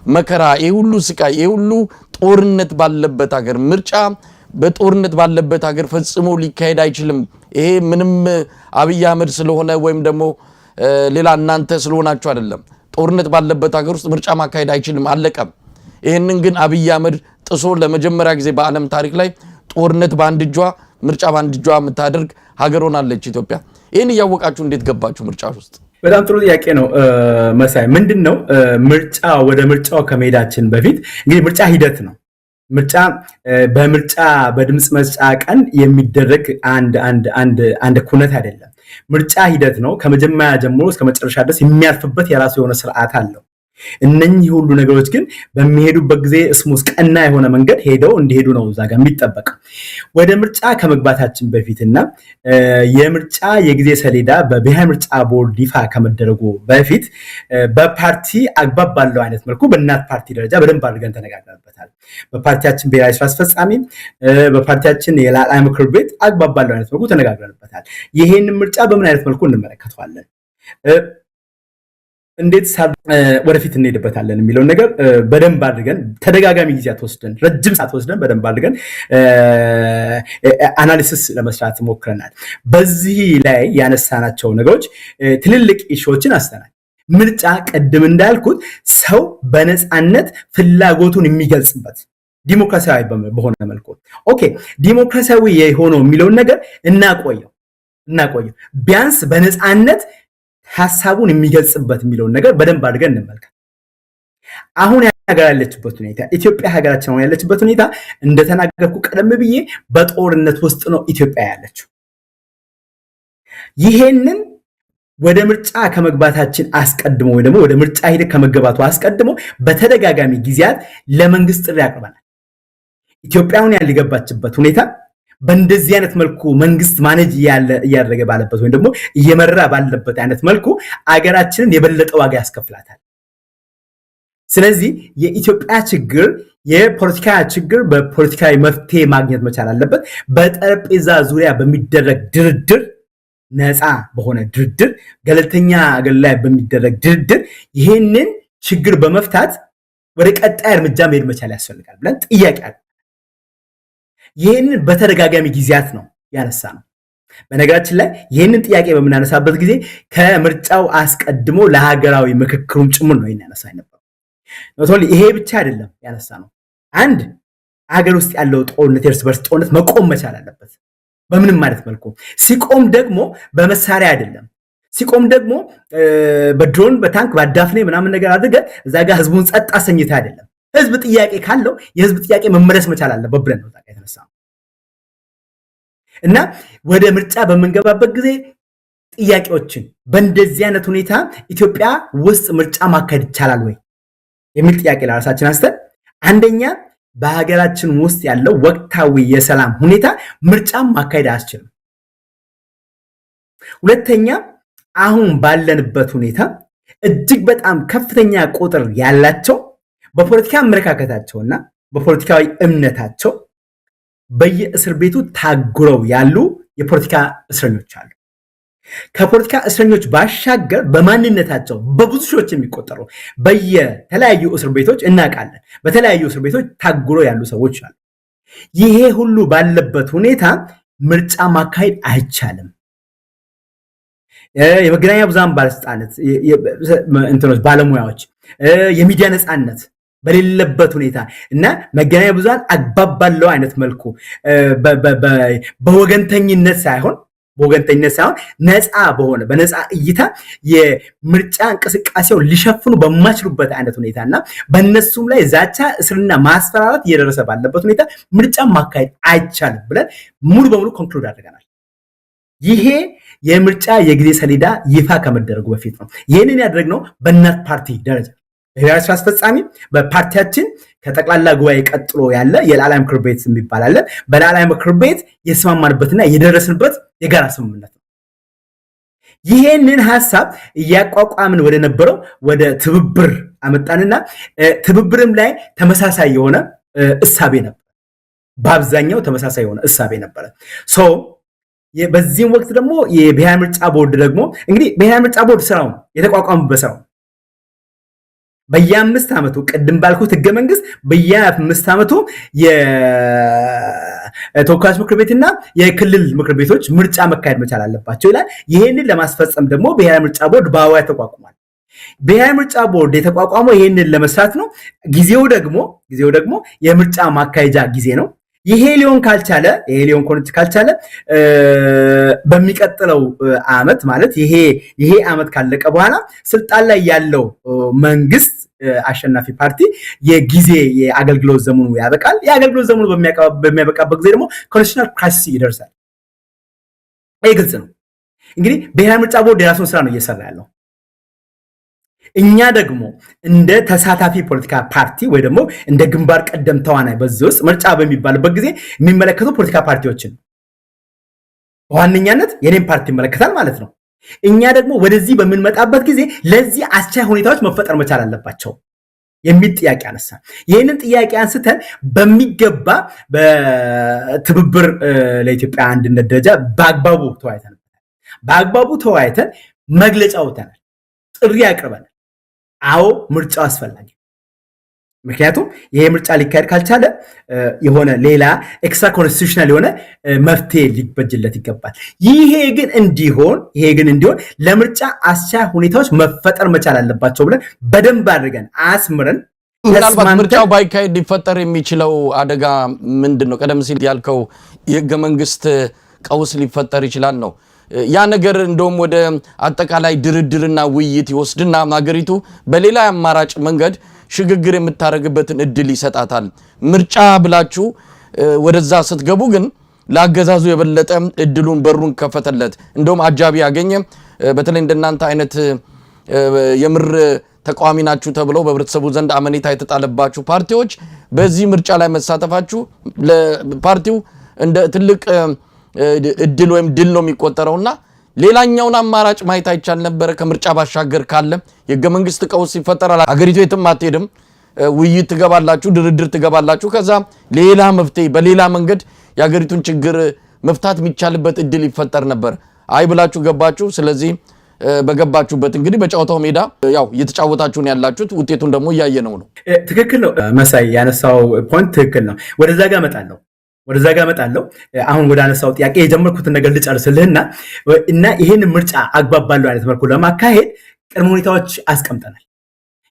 መከራ ይሄ ሁሉ ስቃይ ይሄ ሁሉ ጦርነት ባለበት ሀገር ምርጫ በጦርነት ባለበት ሀገር ፈጽሞ ሊካሄድ አይችልም። ይሄ ምንም አብይ አህመድ ስለሆነ ወይም ደግሞ ሌላ እናንተ ስለሆናችሁ አይደለም። ጦርነት ባለበት ሀገር ውስጥ ምርጫ ማካሄድ አይችልም፣ አለቀም። ይሄንን ግን አብይ አህመድ ጥሶ ለመጀመሪያ ጊዜ በዓለም ታሪክ ላይ ጦርነት በአንድ እጇ ምርጫ በአንድ እጇ የምታደርግ ሀገር ሆናለች ኢትዮጵያ። ይሄን እያወቃችሁ እንዴት ገባችሁ ምርጫ ውስጥ? በጣም ጥሩ ጥያቄ ነው መሳይ። ምንድነው ምርጫ ወደ ምርጫው ከመሄዳችን በፊት እንግዲህ ምርጫ ሂደት ነው። ምርጫ በምርጫ በድምጽ መስጫ ቀን የሚደረግ አንድ ኩነት አይደለም። ምርጫ ሂደት ነው። ከመጀመሪያ ጀምሮ እስከ መጨረሻ ድረስ የሚያልፍበት የራሱ የሆነ ስርዓት አለው። እነኚህ ሁሉ ነገሮች ግን በሚሄዱበት ጊዜ እስሙስ ቀና የሆነ መንገድ ሄደው እንዲሄዱ ነው እዛ ጋር የሚጠበቀው። ወደ ምርጫ ከመግባታችን በፊትና የምርጫ የጊዜ ሰሌዳ በብሔራዊ ምርጫ ቦርድ ይፋ ከመደረጉ በፊት በፓርቲ አግባብ ባለው አይነት መልኩ በእናት ፓርቲ ደረጃ በደንብ አድርገን ተነጋግረንበታል። በፓርቲያችን ብሔራዊ ስራ አስፈጻሚ፣ በፓርቲያችን የላዕላይ ምክር ቤት አግባብ ባለው አይነት መልኩ ተነጋግረንበታል። ይሄንን ምርጫ በምን አይነት መልኩ እንመለከተዋለን፣ እንዴት ወደፊት እንሄድበታለን የሚለውን ነገር በደንብ አድርገን ተደጋጋሚ ጊዜያት ወስደን ረጅም ሰዓት ወስደን በደንብ አድርገን አናሊሲስ ለመስራት ሞክረናል። በዚህ ላይ ያነሳናቸው ነገሮች ትልልቅ ኢሹዎችን አስተናል። ምርጫ ቀደም እንዳልኩት ሰው በነፃነት ፍላጎቱን የሚገልጽበት ዲሞክራሲያዊ በሆነ መልኩ ኦኬ ዲሞክራሲያዊ የሆነው የሚለውን ነገር እናቆየው ቢያንስ በነፃነት ሐሳቡን የሚገልጽበት የሚለውን ነገር በደንብ አድርገን እንመልከት። አሁን ሀገር ያለችበት ሁኔታ ኢትዮጵያ ሀገራችን አሁን ያለችበት ሁኔታ እንደተናገርኩ ቀደም ብዬ በጦርነት ውስጥ ነው ኢትዮጵያ ያለችው። ይሄንን ወደ ምርጫ ከመግባታችን አስቀድሞ ወይ ደግሞ ወደ ምርጫ ሂደት ከመገባቱ አስቀድሞ በተደጋጋሚ ጊዜያት ለመንግስት ጥሪ አቅርበናል። ኢትዮጵያውን ያልገባችበት ሁኔታ በእንደዚህ አይነት መልኩ መንግስት ማኔጅ እያደረገ ባለበት ወይም ደግሞ እየመራ ባለበት አይነት መልኩ አገራችንን የበለጠ ዋጋ ያስከፍላታል። ስለዚህ የኢትዮጵያ ችግር የፖለቲካ ችግር በፖለቲካዊ መፍትሄ ማግኘት መቻል አለበት። በጠረጴዛ ዙሪያ በሚደረግ ድርድር፣ ነፃ በሆነ ድርድር፣ ገለልተኛ አገር ላይ በሚደረግ ድርድር ይሄንን ችግር በመፍታት ወደ ቀጣይ እርምጃ መሄድ መቻል ያስፈልጋል ብለን ጥያቄ አለ። ይሄንን በተደጋጋሚ ጊዜያት ነው ያነሳ ነው። በነገራችን ላይ ይሄንን ጥያቄ በምናነሳበት ጊዜ ከምርጫው አስቀድሞ ለሀገራዊ ምክክሩም ጭምር ነው ያነሳ ነበር። ይሄ ብቻ አይደለም ያነሳ ነው። አንድ ሀገር ውስጥ ያለው ጦርነት የእርስ በርስ ጦርነት መቆም መቻል አለበት በምንም ማለት መልኩ። ሲቆም ደግሞ በመሳሪያ አይደለም። ሲቆም ደግሞ በድሮን በታንክ ባዳፍኔ ምናምን ነገር አድርገ እዛ ጋር ህዝቡን ጸጥ አሰኝታ አይደለም። ህዝብ ጥያቄ ካለው የህዝብ ጥያቄ መመለስ መቻል አለበት ብለን ነው ታዲያ የተነሳ እና ወደ ምርጫ በመንገባበት ጊዜ ጥያቄዎችን በእንደዚህ አይነት ሁኔታ ኢትዮጵያ ውስጥ ምርጫ ማካሄድ ይቻላል ወይ የሚል ጥያቄ ለራሳችን አንስተን አንደኛ በሀገራችን ውስጥ ያለው ወቅታዊ የሰላም ሁኔታ ምርጫ ማካሄድ አያስችልም። ሁለተኛ አሁን ባለንበት ሁኔታ እጅግ በጣም ከፍተኛ ቁጥር ያላቸው በፖለቲካ አመለካከታቸውና በፖለቲካዊ እምነታቸው በየእስር ቤቱ ታጉረው ያሉ የፖለቲካ እስረኞች አሉ። ከፖለቲካ እስረኞች ባሻገር በማንነታቸው በብዙ ሺዎች የሚቆጠሩ በየተለያዩ እስር ቤቶች እናውቃለን። በተለያዩ እስር ቤቶች ታጉረው ያሉ ሰዎች አሉ። ይሄ ሁሉ ባለበት ሁኔታ ምርጫ ማካሄድ አይቻልም። የመገናኛ ብዙሃን ባለስልጣናት እንትኖች ባለሙያዎች የሚዲያ ነፃነት በሌለበት ሁኔታ እና መገናኛ ብዙሃን አግባብ ባለው አይነት መልኩ በወገንተኝነት ሳይሆን ነፃ በሆነ በነፃ እይታ የምርጫ እንቅስቃሴው ሊሸፍኑ በማይችሉበት አይነት ሁኔታና በእነሱም ላይ ዛቻ፣ እስርና ማስፈራራት እየደረሰ ባለበት ሁኔታ ምርጫ ማካሄድ አይቻልም ብለን ሙሉ በሙሉ ኮንክሉድ አድርገናል። ይሄ የምርጫ የጊዜ ሰሌዳ ይፋ ከመደረጉ በፊት ነው። ይህንን ያደረግነው በእናት ፓርቲ ደረጃ ብሔራዊ ስራ አስፈጻሚ በፓርቲያችን ከጠቅላላ ጉባኤ ቀጥሎ ያለ የላዕላይ ምክር ቤት የሚባል አለ። በላዕላይ ምክር ቤት የስማማንበትና የደረስንበት የጋራ ስምምነት ነው። ይሄንን ሐሳብ እያቋቋምን ወደ ነበረው ወደ ትብብር አመጣንና ትብብርም ላይ ተመሳሳይ የሆነ እሳቤ ነበር። በአብዛኛው ተመሳሳይ የሆነ እሳቤ ነበር። በዚህም ወቅት ደግሞ የብሔራዊ ምርጫ ቦርድ ደግሞ እንግዲህ ብሔራዊ ምርጫ ቦርድ ስራው የተቋቋመበት ስራው በየ5 ዓመቱ ቅድም ባልኩት ህገ መንግስት በየ5 ዓመቱ የተወካዮች ምክር ቤትና የክልል ምክር ቤቶች ምርጫ መካሄድ መቻል አለባቸው ይላል። ይሄንን ለማስፈጸም ደግሞ ብሔራዊ ምርጫ ቦርድ በአዋጅ ተቋቁሟል። ብሔራዊ ምርጫ ቦርድ የተቋቋመው ይሄንን ለመስራት ነው። ጊዜው ደግሞ የምርጫ ማካሄጃ ጊዜ ነው። ይሄ ሊሆን ካልቻለ በሚቀጥለው ዓመት ማለት ይሄ ዓመት ካለቀ በኋላ ስልጣን ላይ ያለው መንግስት አሸናፊ ፓርቲ የአገልግሎት ዘመኑ ያበቃል። የአገልግሎት ዘመኑ በሚያበቃበት ጊዜ ደግሞ ኮንስቲቱሽናል ክራይሲስ ይደርሳል። ይሄ ግልጽ ነው። እንግዲህ ብሔራዊ ምርጫ ቦርድ የራሱን ስራ ነው እየሰራ ያለው። እኛ ደግሞ እንደ ተሳታፊ ፖለቲካ ፓርቲ ወይ ደግሞ እንደ ግንባር ቀደም ተዋናይ በዚህ ውስጥ ምርጫ በሚባልበት ጊዜ የሚመለከቱ ፖለቲካ ፓርቲዎችን በዋነኛነት የኔም ፓርቲ ይመለከታል ማለት ነው። እኛ ደግሞ ወደዚህ በምንመጣበት ጊዜ ለዚህ አስቻይ ሁኔታዎች መፈጠር መቻል አለባቸው የሚል ጥያቄ አነሳ። ይህንን ጥያቄ አንስተን በሚገባ በትብብር ለኢትዮጵያ አንድነት ደረጃ በአግባቡ ተወያይተን መግለጫ ወጥተናል፣ ጥሪ አቅርበናል። አዎ ምርጫው አስፈላጊ፣ ምክንያቱም ይሄ ምርጫ ሊካሄድ ካልቻለ የሆነ ሌላ ኤክስትራ ኮንስቲቱሽናል የሆነ መፍትሄ ሊበጅለት ይገባል። ይሄ ግን እንዲሆን ለምርጫ አስቻይ ሁኔታዎች መፈጠር መቻል አለባቸው ብለን በደንብ አድርገን አስምረን ምናልባት ምርጫው ባይካሄድ ሊፈጠር የሚችለው አደጋ ምንድን ነው? ቀደም ሲል ያልከው የህገ መንግስት ቀውስ ሊፈጠር ይችላል ነው። ያ ነገር እንደውም ወደ አጠቃላይ ድርድርና ውይይት ይወስድና ሀገሪቱ በሌላ አማራጭ መንገድ ሽግግር የምታረግበትን እድል ይሰጣታል። ምርጫ ብላችሁ ወደዛ ስትገቡ ግን ለአገዛዙ የበለጠ እድሉን በሩን ከፈተለት። እንደውም አጃቢ ያገኘ በተለይ እንደናንተ አይነት የምር ተቃዋሚ ናችሁ ተብለው በህብረተሰቡ ዘንድ አመኔታ የተጣለባችሁ ፓርቲዎች በዚህ ምርጫ ላይ መሳተፋችሁ ለፓርቲው እንደ ትልቅ እድል ወይም ድል ነው የሚቆጠረውና ሌላኛውን አማራጭ ማየት አይቻል ነበር። ከምርጫ ባሻገር ካለ የህገ መንግስት ቀውስ ይፈጠራል፣ አገሪቱ የትም አትሄድም፣ ውይይት ትገባላችሁ፣ ድርድር ትገባላችሁ፣ ከዛ ሌላ መፍትሄ በሌላ መንገድ የአገሪቱን ችግር መፍታት የሚቻልበት እድል ይፈጠር ነበር። አይ ብላችሁ ገባችሁ። ስለዚህ በገባችሁበት እንግዲህ በጨዋታው ሜዳ ያው እየተጫወታችሁ ነው ያላችሁት፣ ውጤቱን ደግሞ እያየነው ነው። ትክክል ነው መሳይ፣ ያነሳው ፖይንት ትክክል ነው። ወደዛ ጋር እመጣለሁ። አሁን ወደ አነሳው ጥያቄ የጀመርኩትን ነገር ልጨርስልህና ይሄን ምርጫ አግባብ ባለው አይነት መልኩ ለማካሄድ ቅድመ ሁኔታዎች አስቀምጠናል።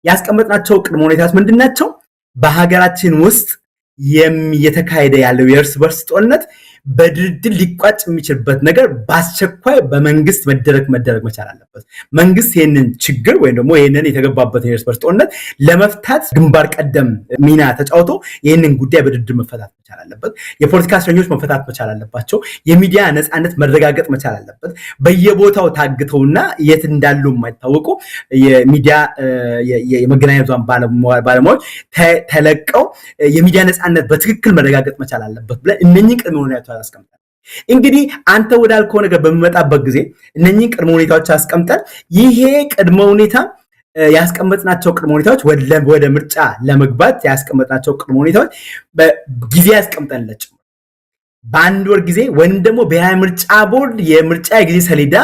ያስቀመጥናቸው ቅድመ ሁኔታዎች ምንድናቸው? በሀገራችን ውስጥ እየተካሄደ ያለው የእርስ በርስ ጦርነት በድርድር ሊቋጭ የሚችልበት ነገር በአስቸኳይ በመንግስት መደረግ መቻል አለበት። መንግስት ይህንን ችግር ወይም ደግሞ ይህንን የተገባበትን የእርስ በርስ ጦርነት ለመፍታት ግንባር ቀደም ሚና ተጫውቶ ይህንን ጉዳይ በድርድር መፈታት መቻል አለበት። የፖለቲካ እስረኞች መፈታት መቻል አለባቸው። የሚዲያ ነፃነት መረጋገጥ መቻል አለበት። በየቦታው ታግተውና የት እንዳሉ የማይታወቁ የሚዲያ የመገናኛ ብዙሃን ባለሙያዎች ተለቀው የሚዲያ ነፃነት በትክክል መረጋገጥ መቻል አለበት ብለን እነኚህ ቅድመ ሁኔታዎች አስቀምጠን እንግዲህ አንተ ወዳልከው ነገር በሚመጣበት ጊዜ እነኚህ ቅድመ ሁኔታዎች አስቀምጠን ይሄ ቅድመ ሁኔታ ያስቀመጥናቸው ቅድመ ሁኔታዎች ወደ ምርጫ ለመግባት ያስቀመጥናቸው ቅድመ ሁኔታዎች በጊዜ ያስቀምጠንለች በአንድ ወር ጊዜ ወይም ደግሞ ብሔራዊ ምርጫ ቦርድ የምርጫ ጊዜ ሰሌዳ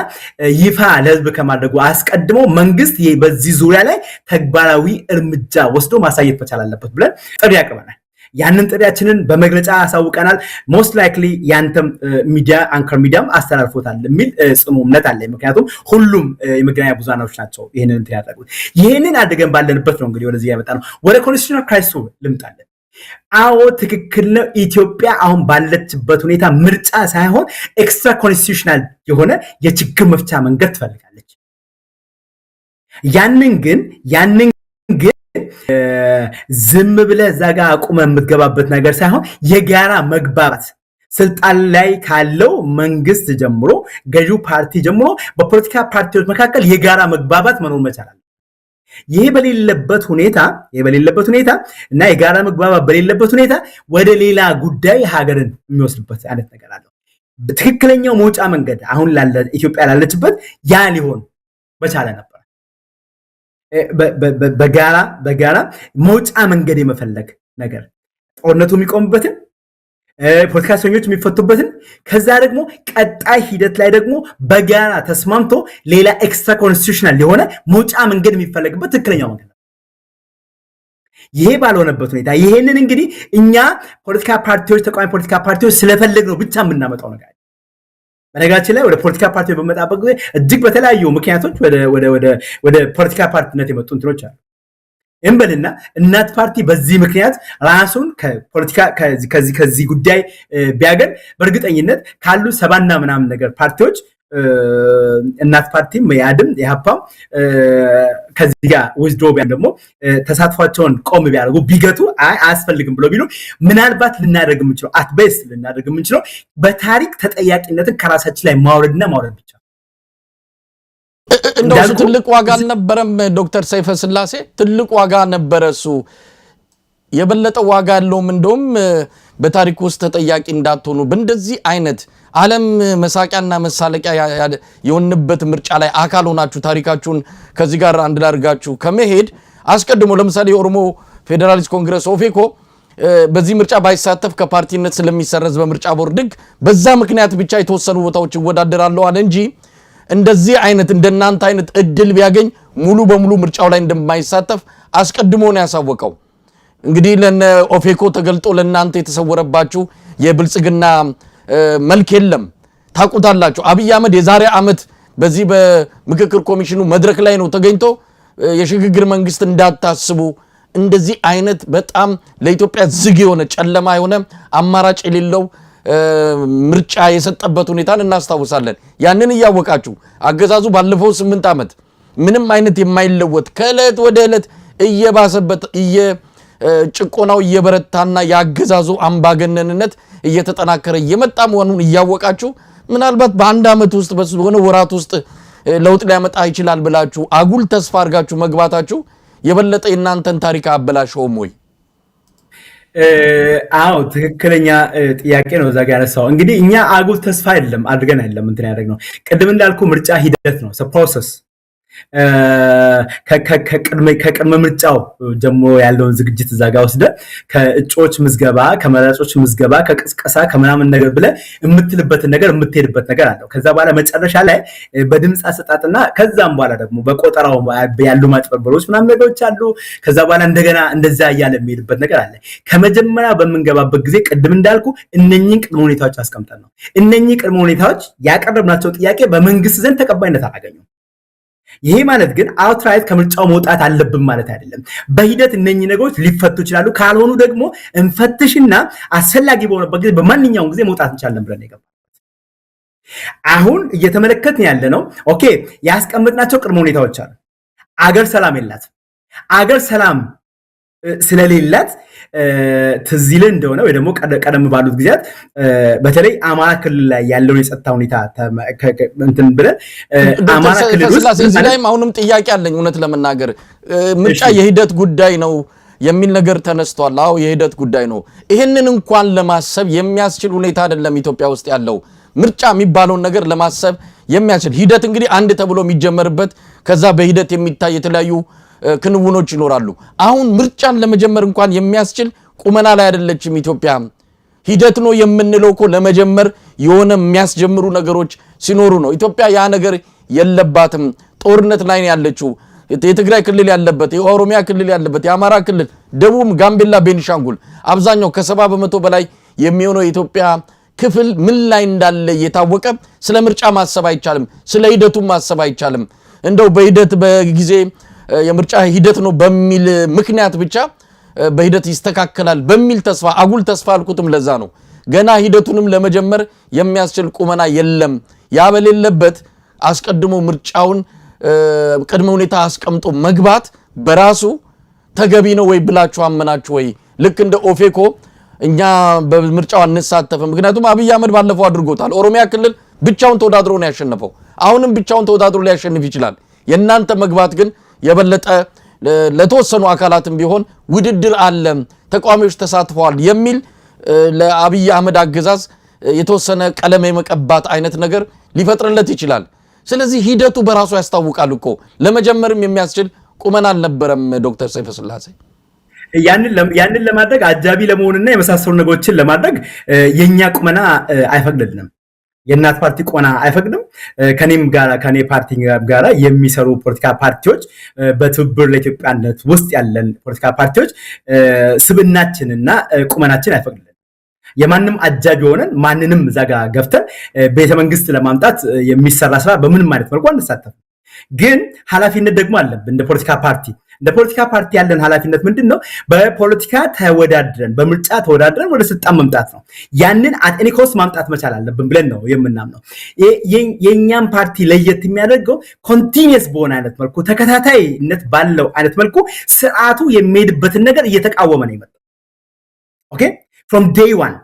ይፋ ለህዝብ ከማድረጉ አስቀድሞ መንግስት በዚህ ዙሪያ ላይ ተግባራዊ እርምጃ ወስዶ ማሳየት መቻል አለበት ብለን ጥሪ ያቀርበናል። ያንን ጥሪያችንን በመግለጫ አሳውቀናል። ሞስት ላይክሊ ያንተም ሚዲያ አንከር ሚዲያም አስተላልፎታል የሚል ጽኑ እምነት አለ። ምክንያቱም ሁሉም የመገናኛ ብዙሃኖች ናቸው ይሄንን እንትን ያደረጉት። ይሄንን አድርገን ባለንበት ነው እንግዲህ ወደዚህ ያመጣ ነው። ወደ ኮንስቲቱሽናል ክራይሲሱ ልምጣለን። አዎ ትክክል ነው። ኢትዮጵያ አሁን ባለችበት ሁኔታ ምርጫ ሳይሆን ኤክስትራ ኮንስቲቱሽናል የሆነ የችግር መፍቻ መንገድ ትፈልጋለች። ያንን ግን ዝም ብለህ እዛ ጋር አቁመህ የምትገባበት ነገር ሳይሆን የጋራ መግባባት ስልጣን ላይ ካለው መንግስት ጀምሮ ገዢው ፓርቲ ጀምሮ በፖለቲካ ፓርቲዎች መካከል የጋራ መግባባት መኖር መቻል አለ። ይሄ በሌለበት ሁኔታ እና የጋራ መግባባት በሌለበት ሁኔታ ወደ ሌላ ጉዳይ ሀገርን የሚወስድበት አይነት ነገር አለው። ትክክለኛው መውጫ መንገድ አሁን ኢትዮጵያ ላለችበት ያ ሊሆን በቻለ ነበር። በጋራ መውጫ መንገድ የመፈለግ ነገር ጦርነቱ የሚቆምበትን ፖለቲካ እስረኞች የሚፈቱበትን ከዛ ደግሞ ቀጣይ ሂደት ላይ ደግሞ በጋራ ተስማምቶ ሌላ ኤክስትራ ኮንስቲቱሽናል የሆነ መውጫ መንገድ የሚፈለግበት ትክክለኛው መንገድ ነው። ይሄ ባልሆነበት ሁኔታ ይሄንን እንግዲህ እኛ ፖለቲካ ፓርቲዎች ተቃዋሚ ፖለቲካ ፓርቲዎች ስለፈለግነው ብቻ የምናመጣው ነገር በነገራችን ላይ ወደ ፖለቲካ ፓርቲ በመጣበቅ ጊዜ እጅግ በተለያዩ ምክንያቶች ወደ ፖለቲካ ፓርቲነት የመጡ እንትኖች አሉ እንበልና እናት ፓርቲ በዚህ ምክንያት ራሱን ከፖለቲካ ከዚህ ጉዳይ ቢያገል በእርግጠኝነት ካሉ ሰባና ምናምን ነገር ፓርቲዎች እናት ፓርቲም ያድም ያፓም ከዚህ ጋር ዊዝድሮ ቢያን ደግሞ ተሳትፏቸውን ቆም ቢያደርጉ ቢገቱ አያስፈልግም ብሎ ቢሉ ምናልባት ልናደርግ የምንችለው አትቤስ ልናደርግ የምንችለው በታሪክ ተጠያቂነትን ከራሳችን ላይ ማውረድና ማውረድ ብቻ እንደው ትልቅ ዋጋ አልነበረም ዶክተር ሰይፈ ስላሴ ትልቅ ዋጋ ነበረ እሱ የበለጠ ዋጋ ያለውም እንደውም በታሪክ ውስጥ ተጠያቂ እንዳትሆኑ በእንደዚህ አይነት ዓለም መሳቂያና መሳለቂያ የሆነበት ምርጫ ላይ አካል ሆናችሁ ታሪካችሁን ከዚህ ጋር አንድ ላድርጋችሁ ከመሄድ አስቀድሞ ለምሳሌ የኦሮሞ ፌዴራሊስት ኮንግረስ ኦፌኮ በዚህ ምርጫ ባይሳተፍ ከፓርቲነት ስለሚሰረዝ በምርጫ ቦርድ በዛ ምክንያት ብቻ የተወሰኑ ቦታዎች ይወዳደራሉ አለ እንጂ እንደዚህ አይነት እንደናንተ አይነት እድል ቢያገኝ ሙሉ በሙሉ ምርጫው ላይ እንደማይሳተፍ አስቀድሞ ነው ያሳወቀው እንግዲህ ለነ ኦፌኮ ተገልጦ ለናንተ የተሰወረባችሁ የብልጽግና መልክ የለም ታቁታላችሁ አብይ አህመድ የዛሬ አመት በዚህ በምክክር ኮሚሽኑ መድረክ ላይ ነው ተገኝቶ የሽግግር መንግስት እንዳታስቡ እንደዚህ አይነት በጣም ለኢትዮጵያ ዝግ የሆነ ጨለማ የሆነ አማራጭ የሌለው ምርጫ የሰጠበት ሁኔታን እናስታውሳለን ያንን ያወቃችሁ አገዛዙ ባለፈው 8 አመት ምንም አይነት የማይለወጥ ከእለት ወደ እለት እየባሰበት ጭቆናው እየበረታና ያገዛዙ አምባገነንነት እየተጠናከረ እየመጣ መሆኑን ያወቃችሁ ምናልባት በአንድ አመት ውስጥ በሆነ ወራት ውስጥ ለውጥ ሊያመጣ ይችላል ብላችሁ አጉል ተስፋ አድርጋችሁ መግባታችሁ የበለጠ እናንተን ታሪክ አበላሽውም ወይ አዎ ትክክለኛ ጥያቄ ነው እዛ ጋር ያነሳው እንግዲህ እኛ አጉል ተስፋ አይደለም አድርገን አይደለም እንትን ያደረግነው ቅድም እንዳልኩ ምርጫ ሂደት ነው ፕሮሰስ ከቅድመ ምርጫው ጀምሮ ያለውን ዝግጅት እዛ ጋር ወስደ ከእጮች ምዝገባ ከመራጮች ምዝገባ ከቅስቀሳ ከመናምን ነገር ብለ የምትልበትን ነገር የምትሄድበት ነገር አለው ከዛ በኋላ መጨረሻ ላይ በድምጽ አሰጣጥና ከዛም በኋላ ደግሞ በቆጠራው ያሉ ማጭበርበሮች ምናምን ነገሮች አሉ ከዛ በኋላ እንደገና እንደዛ ያያለ የሚሄድበት ነገር አለ ከመጀመሪያ በመንገባበት ጊዜ ቅድም እንዳልኩ እነኚህን ቅድመ ሁኔታዎች አስቀምጠን ነው እነኚህ ቅድመ ሁኔታዎች ያቀረብናቸው ጥያቄ በመንግስት ዘንድ ተቀባይነት አላገኙም ይሄ ማለት ግን አውትራይት ከምርጫው መውጣት አለብን ማለት አይደለም በሂደት እነኚህ ነገሮች ሊፈቱ ይችላሉ ካልሆኑ ደግሞ እንፈትሽና አስፈላጊ በሆነበት ጊዜ በማንኛውም ጊዜ መውጣት እንችላለን ብለን ይገባል አሁን እየተመለከትን ያለ ነው ኦኬ ያስቀምጥናቸው ቅድመ ሁኔታዎች አሉ አገር ሰላም የላት አገር ሰላም ስለሌላት ትዝይል እንደሆነ ወይ ደግሞ ቀደም ባሉት ጊዜያት በተለይ አማራ ክልል ላይ ያለው የጸጥታ ሁኔታ እንትን ብለ አማራ ክልል ውስጥ እዚህ ላይም አሁንም ጥያቄ አለኝ እውነት ለመናገር ምርጫ የሂደት ጉዳይ ነው የሚል ነገር ተነስቷል አዎ የሂደት ጉዳይ ነው ይሄንን እንኳን ለማሰብ የሚያስችል ሁኔታ አይደለም ኢትዮጵያ ውስጥ ያለው ምርጫ የሚባለው ነገር ለማሰብ የሚያስችል ሂደት እንግዲህ አንድ ተብሎ የሚጀመርበት ከዛ በሂደት የሚታይ የተለያዩ ክንውኖች ይኖራሉ አሁን ምርጫን ለመጀመር እንኳን የሚያስችል ቁመና ላይ አይደለችም ኢትዮጵያ ሂደት ነው የምንለው እኮ ለመጀመር የሆነ የሚያስጀምሩ ነገሮች ሲኖሩ ነው ኢትዮጵያ ያ ነገር የለባትም ጦርነት ላይ ያለችው የትግራይ ክልል ያለበት የኦሮሚያ ክልል ያለበት የአማራ ክልል ደቡብ ጋምቤላ ቤኒሻንጉል አብዛኛው ከ70% በላይ የሚሆነው የኢትዮጵያ ክፍል ምን ላይ እንዳለ የታወቀ ስለ ምርጫ ማሰብ አይቻልም ስለ ሂደቱ ማሰብ አይቻልም እንደው በሂደት በጊዜ የምርጫ ሂደት ነው በሚል ምክንያት ብቻ በሂደት ይስተካከላል በሚል ተስፋ አጉል ተስፋ አልኩትም ለዛ ነው ገና ሂደቱንም ለመጀመር የሚያስችል ቁመና የለም ያበለለበት አስቀድሞ ምርጫውን ቅድመ ሁኔታ አስቀምጦ መግባት በራሱ ተገቢ ነው ወይ ብላችሁ አመናችሁ ወይ ልክ እንደ ኦፌኮ እኛ በምርጫው አንሳተፍም ምክንያቱም አብይ አህመድ ባለፈው አድርጎታል ኦሮሚያ ክልል ብቻውን ተወዳድሮ ነው ያሸነፈው አሁንም ብቻውን ተወዳድሮ ሊያሸንፍ ይችላል የናንተ መግባት ግን የበለጠ ለተወሰኑ አካላትም ቢሆን ውድድር አለ ተቋሚዎች ተሳትፈዋል የሚል ለአብይ አህመድ አገዛዝ የተወሰነ ቀለም የመቀባት አይነት ነገር ሊፈጥርለት ይችላል ስለዚህ ሂደቱ በራሱ ያስታውቃል እኮ ለመጀመርም የሚያስችል ቁመና አልነበረም ዶክተር ሰይፈ ስላሴ ያንን ለማድረግ አጃቢ ለመሆንና የመሳሰሉ ነገሮችን ለማድረግ የኛ ቁመና አይፈቅድልንም የእናት ፓርቲ ቆና አይፈቅድም። ከኔ ፓርቲ ጋራ የሚሰሩ ፖለቲካ ፓርቲዎች በትብብር ለኢትዮጵያነት ውስጥ ያለን ፖለቲካ ፓርቲዎች ስብናችንና ቁመናችን አይፈቅድልን። የማንም አጃቢ ሆነን ማንንም ዛጋ ገፍተን ቤተመንግስት ለማምጣት የሚሰራ ስራ በምንም አይነት መልኩ አንሳተፍም። ግን ኃላፊነት ደግሞ አለብን እንደ ፖለቲካ ፓርቲ ያለን ኃላፊነት ምንድነው? በፖለቲካ ተወዳድረን በምርጫ ተወዳድረን ወደ ስልጣን መምጣት ነው። ያንን አጥኒኮስ ማምጣት መቻል አለብን ብለን ነው የምናምነው። የኛም ፓርቲ ለየት የሚያደርገው ኮንቲኒየስ በሆነ አይነት መልኩ ተከታታይነት ባለው አይነት መልኩ ስርዓቱ የሚሄድበትን ነገር እየተቃወመ ነው የመጣው። ኦኬ from day one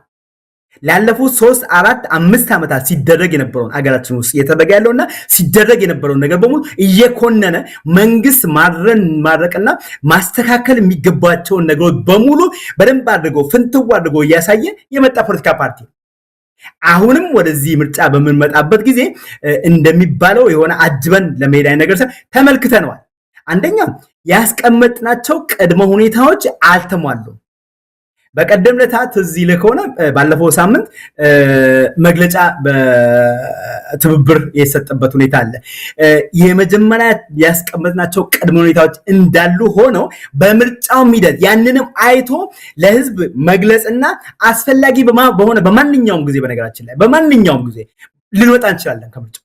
ላለፉት 3 4 5 ዓመታት ሲደረግ የነበረውን አገራችን ውስጥ እየተደረገ ያለውና ሲደረግ የነበረውን ነገር በሙሉ እየኮነነ መንግስት ማድረቅና ማስተካከል የሚገባቸውን ነገሮች በሙሉ በደንብ አድርጎ ፍንትው አድርጎ እያሳየ የመጣ ፖለቲካ ፓርቲ። አሁንም ወደዚህ ምርጫ በምንመጣበት ጊዜ እንደሚባለው የሆነ አጅበን ለመሄድ ነገር ተመልክተናል። አንደኛ ያስቀመጥናቸው ቅድመ ሁኔታዎች አልተሟሉም። በቀደም ለታት እዚህ ለከሆነ ባለፈው ሳምንት መግለጫ በትብብር የሰጠበት ሁኔታ አለ። የመጀመሪያ ያስቀመጥናቸው ቅድመ ሁኔታዎች እንዳሉ ሆነው በምርጫው ሂደት ያንንም አይቶ ለህዝብ መግለጽና አስፈላጊ በሆነ በማንኛውም ጊዜ በነገራችን ላይ በማንኛውም ጊዜ ልንወጣ እንችላለን ከምርጫው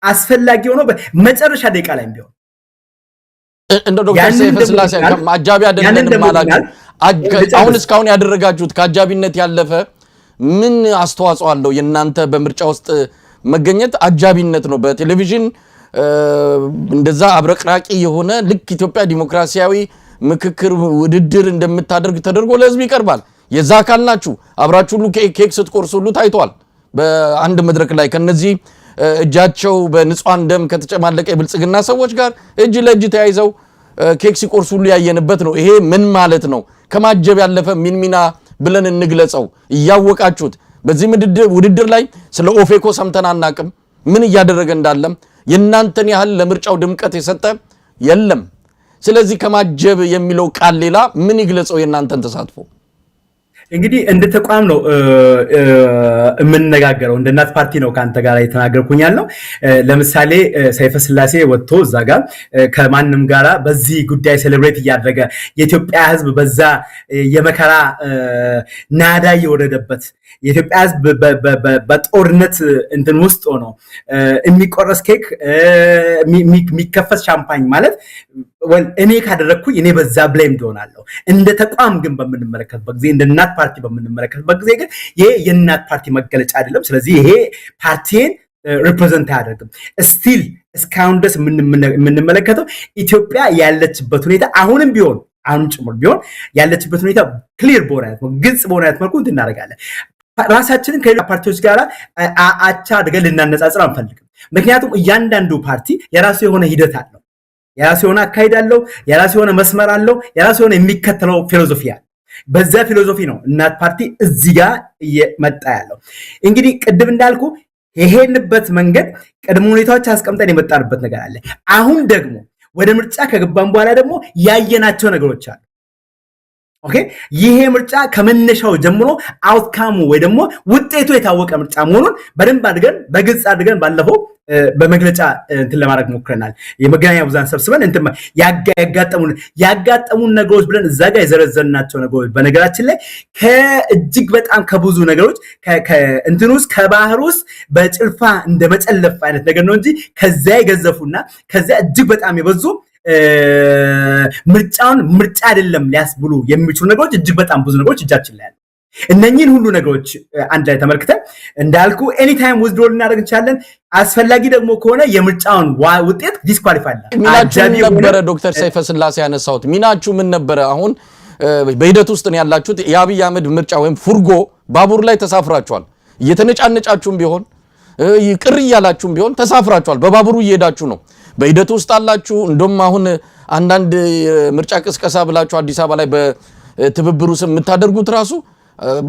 አስፈላጊ ሆኖ በመጨረሻ ደቂቃ ላይ ቢሆን እንደ ዶክተር ሰይፈ ስላሴ አጃቢ አይደለንም ማላችሁ አሁን እስካሁን ያደረጋችሁት ከአጃቢነት ያለፈ ምን አስተዋጽኦ አለው? የናንተ በምርጫ ውስጥ መገኘት አጃቢነት ነው። በቴሌቪዥን እንደዛ አብረቅራቂ የሆነ ልክ ኢትዮጵያ ዲሞክራሲያዊ ምክክር ውድድር እንደምታደርግ ተደርጎ ለህዝብ ይቀርባል። የዛ አካል ናችሁ። አብራችሁ ሁሉ ኬክ ስትቆርሱ ሁሉ ታይቷል። በአንድ መድረክ ላይ ከነዚህ እጃቸው በንጹሃን ደም ከተጨማለቀ የብልጽግና ሰዎች ጋር እጅ ለእጅ ተያይዘው ኬክ ሲቆርሱ ሁሉ ያየንበት ነው። ይሄ ምን ማለት ነው? ከማጀብ ያለፈ ሚና ብለን እንግለጸው። እያወቃችሁት በዚህ ውድድር ላይ ስለ ኦፌኮ ሰምተን አናቅም። ምን እያደረገ እንዳለም የናንተን ያህል ለምርጫው ድምቀት የሰጠ የለም። ስለዚህ ከማጀብ የሚለው ቃል ሌላ ምን ይግለጸው የናንተን ተሳትፎ? እንግዲህ እንደ ተቋም ነው የምንነጋገረው። እንደ እናት ፓርቲ ነው ካንተ ጋር የተናገርኩኝ ያለው። ለምሳሌ ሰይፈ ስላሴ ወጥቶ እዛ ጋር ከማንም ጋራ በዚህ ጉዳይ ሴሌብሬት እያደረገ የኢትዮጵያ ሕዝብ በዛ የመከራ ናዳ እየወረደበት የኢትዮጵያ ሕዝብ በጦርነት እንትን ውስጥ ሆኖ የሚቆረስ ኬክ የሚከፈት ሻምፓኝ ማለት እኔ ካደረኩኝ እኔ በዛ ብሌም ሆናለሁ። እንደ ተቋም ግን በምንመለከትበት ጊዜ እንደ እናት ፓርቲ በምንመለከትበት ጊዜ ግን ይሄ የእናት ፓርቲ መገለጫ አይደለም። ስለዚህ ይሄ ፓርቲን ሪፕሬዘንት አያደርግም። ስቲል እስካሁን ድረስ የምንመለከተው ኢትዮጵያ ያለችበት ሁኔታ አሁንም ጭምር ቢሆን ያለችበት ሁኔታ ክሊር በሆነ አይነት ግልጽ በሆነ አይነት መልኩ እናደርጋለን። ራሳችንን ከሌላ ፓርቲዎች ጋር አቻ አድርገን ልናነጻጽር አንፈልግም። ምክንያቱም እያንዳንዱ ፓርቲ የራሱ የሆነ ሂደት አለው፣ የራሱ የሆነ አካሄድ አለው፣ የራሱ የሆነ መስመር አለው፣ የራሱ የሆነ የሚከተለው ፊሎሶፊ አለ። በዛ ፊሎሶፊ ነው እናት ፓርቲ እዚህ ጋር እየመጣ ያለው። እንግዲህ ቅድም እንዳልኩ የሄድንበት መንገድ ቅድመ ሁኔታዎች አስቀምጠን የመጣንበት ነገር አለ። አሁን ደግሞ ወደ ምርጫ ከገባን በኋላ ደግሞ ያየናቸው ነገሮች አሉ። ኦኬ ይሄ ምርጫ ከመነሻው ጀምሮ አውትካሙ ወይ ደግሞ ውጤቱ የታወቀ ምርጫ መሆኑን በደንብ አድርገን በግልጽ አድርገን ባለፈው በመግለጫ እንትን ለማድረግ ሞክረናል። የመገናኛ ብዙሃን ሰብስበን እንትን ያጋጠሙን ነገሮች ብለን እዛ ጋር የዘረዘርናቸው ነገሮች በነገራችን ላይ ከእጅግ በጣም ከብዙ ነገሮች ከእንትን ውስጥ ከባህር ውስጥ በጭልፋ እንደመጨለፍ አይነት ነገር ነው እንጂ ከዛ የገዘፉና ከዛ እጅግ በጣም የበዙ ምርጫውን ምርጫ አይደለም ሊያስብሉ የሚችሉ ነገሮች እጅግ በጣም ብዙ ነገሮች እጃችን ላይ አሉ። እነኚህን ሁሉ ነገሮች አንድ ላይ ተመልክተን እንዳልኩ ኤኒ ታይም ዊዝድሮ ልናደርግ እንችላለን። አስፈላጊ ደግሞ ከሆነ የምርጫውን ውጤት ዲስኳሊፋይ ሚናችሁ ነበረ። ዶክተር ሰይፈ ስላሴ ያነሳውት ሚናችሁ ምን ነበረ? አሁን በሂደት ውስጥ ነው ያላችሁት። የአብይ አህመድ ምርጫ ወይም ፉርጎ ባቡር ላይ ተሳፍራችኋል። እየተነጫነጫችሁም ቢሆን ቅር እያላችሁም ቢሆን ተሳፍራችኋል። በባቡሩ እየሄዳችሁ ነው። በሂደት ውስጥ አላችሁ። እንደውም አሁን አንዳንድ ምርጫ ቅስቀሳ ብላችሁ አዲስ አበባ ላይ በትብብሩ ስም የምታደርጉት ራሱ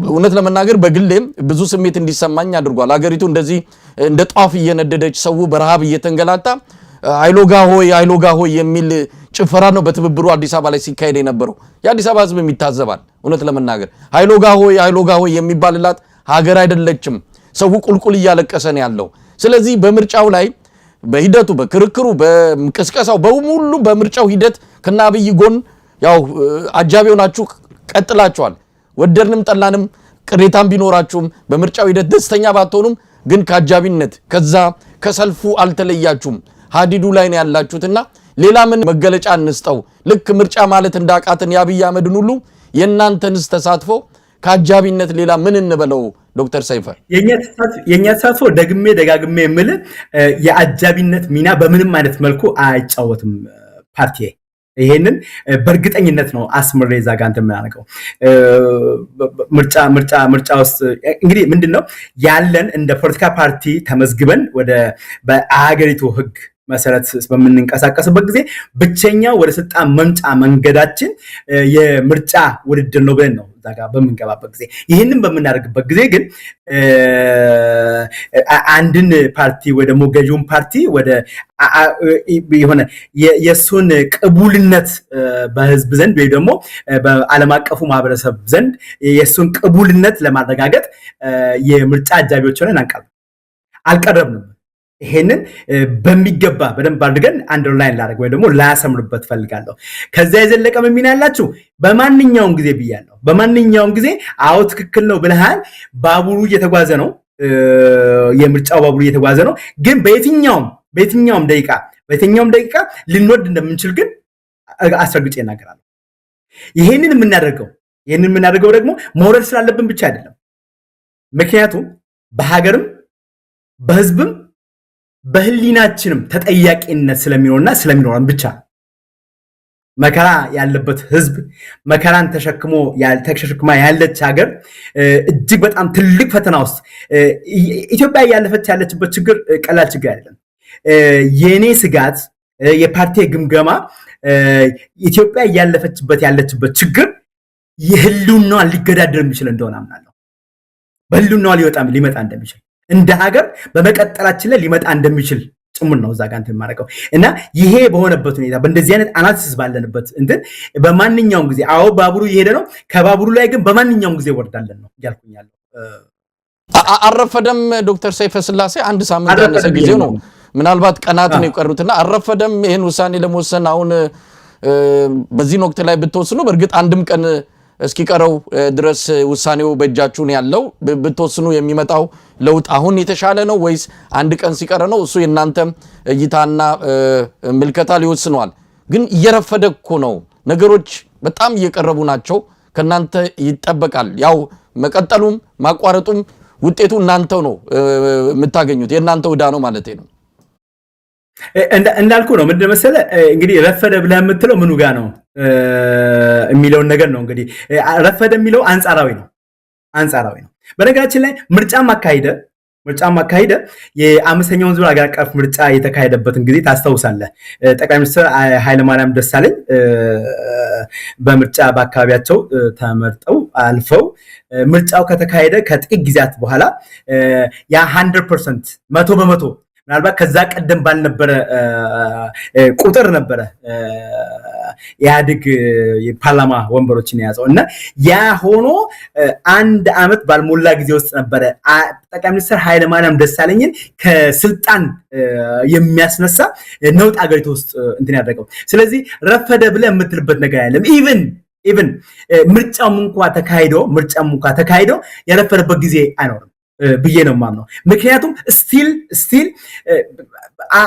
እውነት ለመናገር በግሌም ብዙ ስሜት እንዲሰማኝ አድርጓል። ሀገሪቱ እንደዚህ እንደ ጧፍ እየነደደች ሰው በረሃብ እየተንገላታ አይሎጋ ሆይ የሚል ጭፈራ ነው በትብብሩ አዲስ አበባ ላይ ሲካሄድ የነበረው። የአዲስ አበባ ሕዝብ የሚታዘባል። እውነት ለመናገር አይሎጋ ሆይ የሚባልላት ሀገር አይደለችም። ሰው ቁልቁል እያለቀሰ ነው ያለው። ስለዚህ በምርጫው ላይ በሂደቱ በክርክሩ በቅስቀሳው በሙሉ በምርጫው ሂደት ከና አብይ ጎን ያው አጃቢው ናችሁ ቀጥላችኋል። ወደድንም ጠላንም ቅሬታም ቢኖራችሁም በምርጫው ሂደት ደስተኛ ባትሆኑም ግን ከአጃቢነት ከዛ ከሰልፉ አልተለያችሁም። ሀዲዱ ላይ ነው ያላችሁትና ሌላ ምን መገለጫ እንስጠው? ልክ ምርጫ ማለት እንዳቃተን የአብይ አህመድን ሁሉ የእናንተንስ ተሳትፎ ከአጃቢነት ሌላ ምን እንበለው? ዶክተር ሰይፈ የኛ ተሳትፎ ደጋግሜ የምል የአጃቢነት ሚና በምንም አይነት መልኩ አይጫወትም ፓርቲ። ይሄንን በእርግጠኝነት ነው አስምሬ ዛጋ እንትን የምናደርገው። ምርጫ ውስጥ እንግዲህ ምንድነው ያለን እንደ ፖለቲካ ፓርቲ ተመዝግበን ወደ በአገሪቱ ህግ መሰረት በምንንቀሳቀስበት ጊዜ ብቸኛው ወደ ስልጣን መምጫ መንገዳችን የምርጫ ውድድር ነው ብለን ነው ዛጋ በመንገባበት ጊዜ። ይሄንን በመናደርግበት ጊዜ ግን አንድን ፓርቲ ወይ ደግሞ ገዢውን ፓርቲ ወደ የሆነ የሱን ቅቡልነት በህዝብ ዘንድ ወይ ደግሞ በዓለም አቀፉ ማህበረሰብ ዘንድ የሱን ቅቡልነት ለማረጋገጥ የምርጫ አጃቢዎች ሆነን አልቀረብንም። ይሄንን በሚገባ በደንብ አድርገን አንደርላይን ላደርግ ወይ ደግሞ ላሰምርበት ፈልጋለሁ። ከዛ የዘለቀ ምን ያላችሁ በማንኛውም ጊዜ ብያለሁ። በማንኛውም ጊዜ አዎ ትክክል ነው ብለሃል። ባቡሩ እየተጓዘ ነው፣ የምርጫው ባቡሩ እየተጓዘ ነው። ግን በየትኛውም ደቂቃ ልንወድ እንደምንችል ግን አስረግጬ እናገራለሁ። ይሄንን የምናደርገው ደግሞ መውረድ ስላለብን ብቻ አይደለም። ምክንያቱም በሀገርም በህዝብም በህሊናችንም ተጠያቂነት ስለሚኖረን ብቻ መከራ ያለበት ህዝብ መከራን ተሸክማ ያለች ሀገር እጅግ በጣም ትልቅ ፈተና ውስጥ ኢትዮጵያ ያለችበት ችግር ቀላል ችግር አይደለም። የኔ ስጋት የፓርቲ ግምገማ ኢትዮጵያ ያለችበት ችግር የህልውናዋ ሊገዳደር የሚችል እንደሆነ አምናለሁ። በህልውናዋ ሊመጣ እንደሚችል እንደ ሀገር በመቀጠላችን ላይ ሊመጣ እንደሚችል ጭምር ነው እዛ ጋር እንትን ማረቀው እና ይሄ በሆነበት ሁኔታ በእንደዚህ አይነት አናሊሲስ ባለንበት እንትን በማንኛውም ጊዜ አዎ ባቡሩ እየሄደ ነው፣ ከባቡሩ ላይ ግን በማንኛውም ጊዜ ወርዳለን ነው ያልኩኛለሁ። አረፈደም ዶክተር ሰይፈ ስላሴ አንድ ሳምንት ያነሰ ጊዜ ነው፣ ምናልባት ቀናት ነው የቀሩትና አረፈደም ይሄን ውሳኔ ለመወሰን አሁን በዚህ ወቅት ላይ ብትወስኑ በእርግጥ አንድም ቀን እስኪቀረው ድረስ ውሳኔው በእጃችሁ ነው ያለው። ብትወስኑ የሚመጣው ለውጥ አሁን የተሻለ ነው ወይስ አንድ ቀን ሲቀረ ነው? እሱ የእናንተ እይታና ምልከታ ሊወስነዋል። ግን እየረፈደ እኮ ነው፣ ነገሮች በጣም እየቀረቡ ናቸው። ከናንተ ይጠበቃል። ያው መቀጠሉም ማቋረጡም ውጤቱ እናንተው ነው የምታገኙት፣ የእናንተ ዕዳ ነው ማለት ነው። እንዳልኩ ነው ምንድን መሰለህ እንግዲህ ረፈደ ብለህ የምትለው ምኑ ጋር ነው የሚለውን ነገር ነው። እንግዲህ ረፈደ የሚለው አንጻራዊ ነው። በነገራችን ላይ ምርጫም አካሄደ የአምስተኛውን ዙር አገር አቀፍ ምርጫ የተካሄደበትን ጊዜ ታስታውሳለህ። ጠቅላይ ሚኒስትር ኃይለማርያም ደሳለኝ በምርጫ በአካባቢያቸው ተመርጠው አልፈው ምርጫው ከተካሄደ ከጥቂት ጊዜያት በኋላ ያ 100% 100% ምናልባት ከዛ ቀደም ባልነበረ ቁጥር ነበረ ኢህአዴግ የፓርላማ ወንበሮችን የያዘው እና ያ ሆኖ አንድ አመት ባልሞላ ጊዜ ውስጥ ነበረ ጠቅላይ ሚኒስትር ኃይለማርያም ደሳለኝን ከስልጣን የሚያስነሳ ነውጥ አገሪቱ ውስጥ እንትን ያደረገው። ስለዚህ ረፈደ ብለህ የምትልበት ነገር አይደለም። ኢቭን ምርጫም እንኳን ተካሂዶ የረፈደበት ጊዜ አይኖርም ብዬ ነው የማምነው። ምክንያቱም ስቲል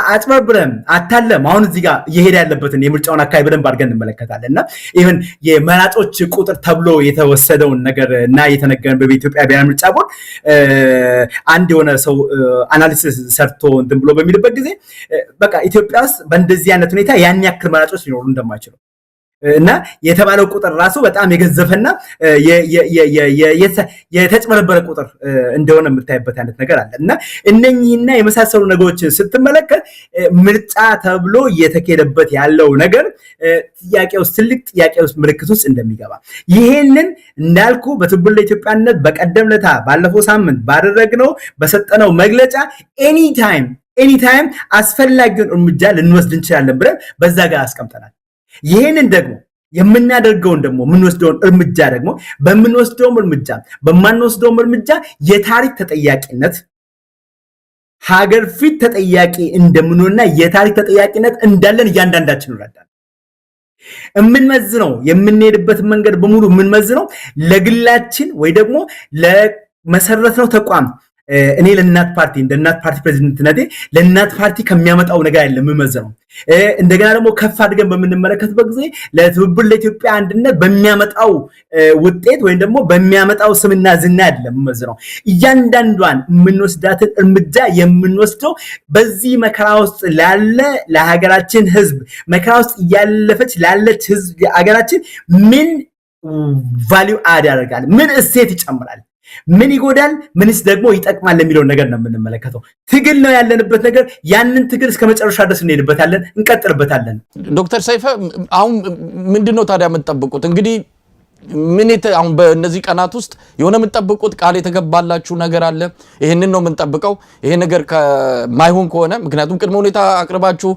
አጭበርብረም አታለም አሁን እዚህ ጋር እየሄደ ያለበትን የምርጫውን አካባቢ በደንብ አድርገን እንመለከታለን እና ኢቭን የመራጮች ቁጥር ተብሎ የተወሰደውን ነገር እና የተነገረን በኢትዮጵያ ብሔራዊ ምርጫ ቦርድ አንድ የሆነ ሰው አናሊሲስ ሰርቶ እንትን ብሎ በሚልበት ጊዜ በቃ ኢትዮጵያ ውስጥ በእንደዚህ አይነት ሁኔታ ያን ያክል መራጮች ሊኖሩ እንደማይችሉ እና የተባለው ቁጥር ራሱ በጣም የገዘፈና የተጨመረበረ ቁጥር እንደሆነ የምታይበት አይነት ነገር አለ እና እነኚህና የመሳሰሉ ነገሮችን ስትመለከት ምርጫ ተብሎ እየተካሄደበት ያለው ነገር ትልቅ ጥያቄ ውስጥ ምልክት ውስጥ እንደሚገባ ይሄንን እንዳልኩ በትብብር ለኢትዮጵያነት በቀደም ለታ ባለፈው ሳምንት ባደረግነው በሰጠነው መግለጫ ኤኒታይም አስፈላጊውን እርምጃ ልንወስድ እንችላለን ብለን በዛ ጋር አስቀምጠናል። ይሄንን ደግሞ የምናደርገውን ደግሞ የምንወስደውን እርምጃ ደግሞ በምንወስደውም እርምጃ በማንወስደውም እርምጃ የታሪክ ተጠያቂነት ሀገር ፊት ተጠያቂ እንደምንሆንና የታሪክ ተጠያቂነት እንዳለን እያንዳንዳችን እንረዳለን። የምንመዝነው የምንሄድበት መንገድ በሙሉ የምንመዝነው ለግላችን ወይ ደግሞ ለመሰረተው ተቋም እኔ ለእናት ፓርቲ እንደ እናት ፓርቲ ፕሬዝዳንትነቴ ለእናት ፓርቲ ከሚያመጣው ነገር አይደለም የምመዝነው። እንደገና ደግሞ ከፍ አድርገን በምንመለከትበት ጊዜ ለትብብር ለኢትዮጵያ አንድነት በሚያመጣው ውጤት ወይም ደግሞ በሚያመጣው ስምና ዝና አይደለም የምመዝነው። እያንዳንዷን የምንወስዳትን እርምጃ የምንወስደው በዚህ መከራ ውስጥ ላለ ለሀገራችን ህዝብ መከራ ውስጥ ያለፈች ላለች ህዝብ ሀገራችን ምን ቫልዩ አድ ያደርጋል፣ ምን እሴት ይጨምራል፣ ምን ይጎዳል፣ ምንስ ደግሞ ይጠቅማል የሚለው ነገር ነው የምንመለከተው። ትግል ነው ያለንበት ነገር። ያንን ትግል እስከ መጨረሻ ድረስ እንሄድበታለን፣ እንቀጥልበታለን። ዶክተር ሰይፈ አሁን ምንድነው ታዲያ የምትጠብቁት? እንግዲህ አሁን በእነዚህ ቀናት ውስጥ የሆነ የምትጠብቁት ቃል የተገባላችሁ ነገር አለ? ይሄንን ነው የምንጠብቀው። ይሄ ነገር ከማይሆን ከሆነ ምክንያቱም ቅድመ ሁኔታ አቅርባችሁ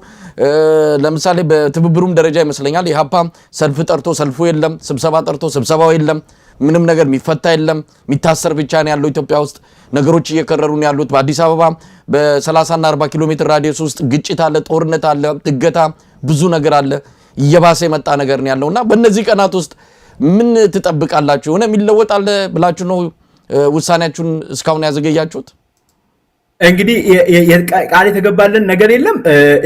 ለምሳሌ በትብብሩም ደረጃ ይመስለኛል ኢህአፓ ሰልፍ ጠርቶ ሰልፉ የለም፣ ስብሰባ ጠርቶ ስብሰባው የለም፣ ምንም ነገር የሚፈታ የለም፣ የሚታሰር ብቻ ነው ያለው። ኢትዮጵያ ውስጥ ነገሮች እየከረሩ ነው ያሉት። በአዲስ አበባ በ30 እና 40 ኪሎ ሜትር ራዲየስ ውስጥ ግጭት አለ፣ ጦርነት አለ፣ እገታ፣ ብዙ ነገር አለ። እየባሰ የመጣ ነገር ነው ያለውና በእነዚህ ቀናት ውስጥ ምን ትጠብቃላችሁ? የሆነ የሚለወጥ አለ ብላችሁ ነው ውሳኔያችሁን እስካሁን ያዘገያችሁት? እንግዲህ ቃል የተገባልን ነገር የለም፣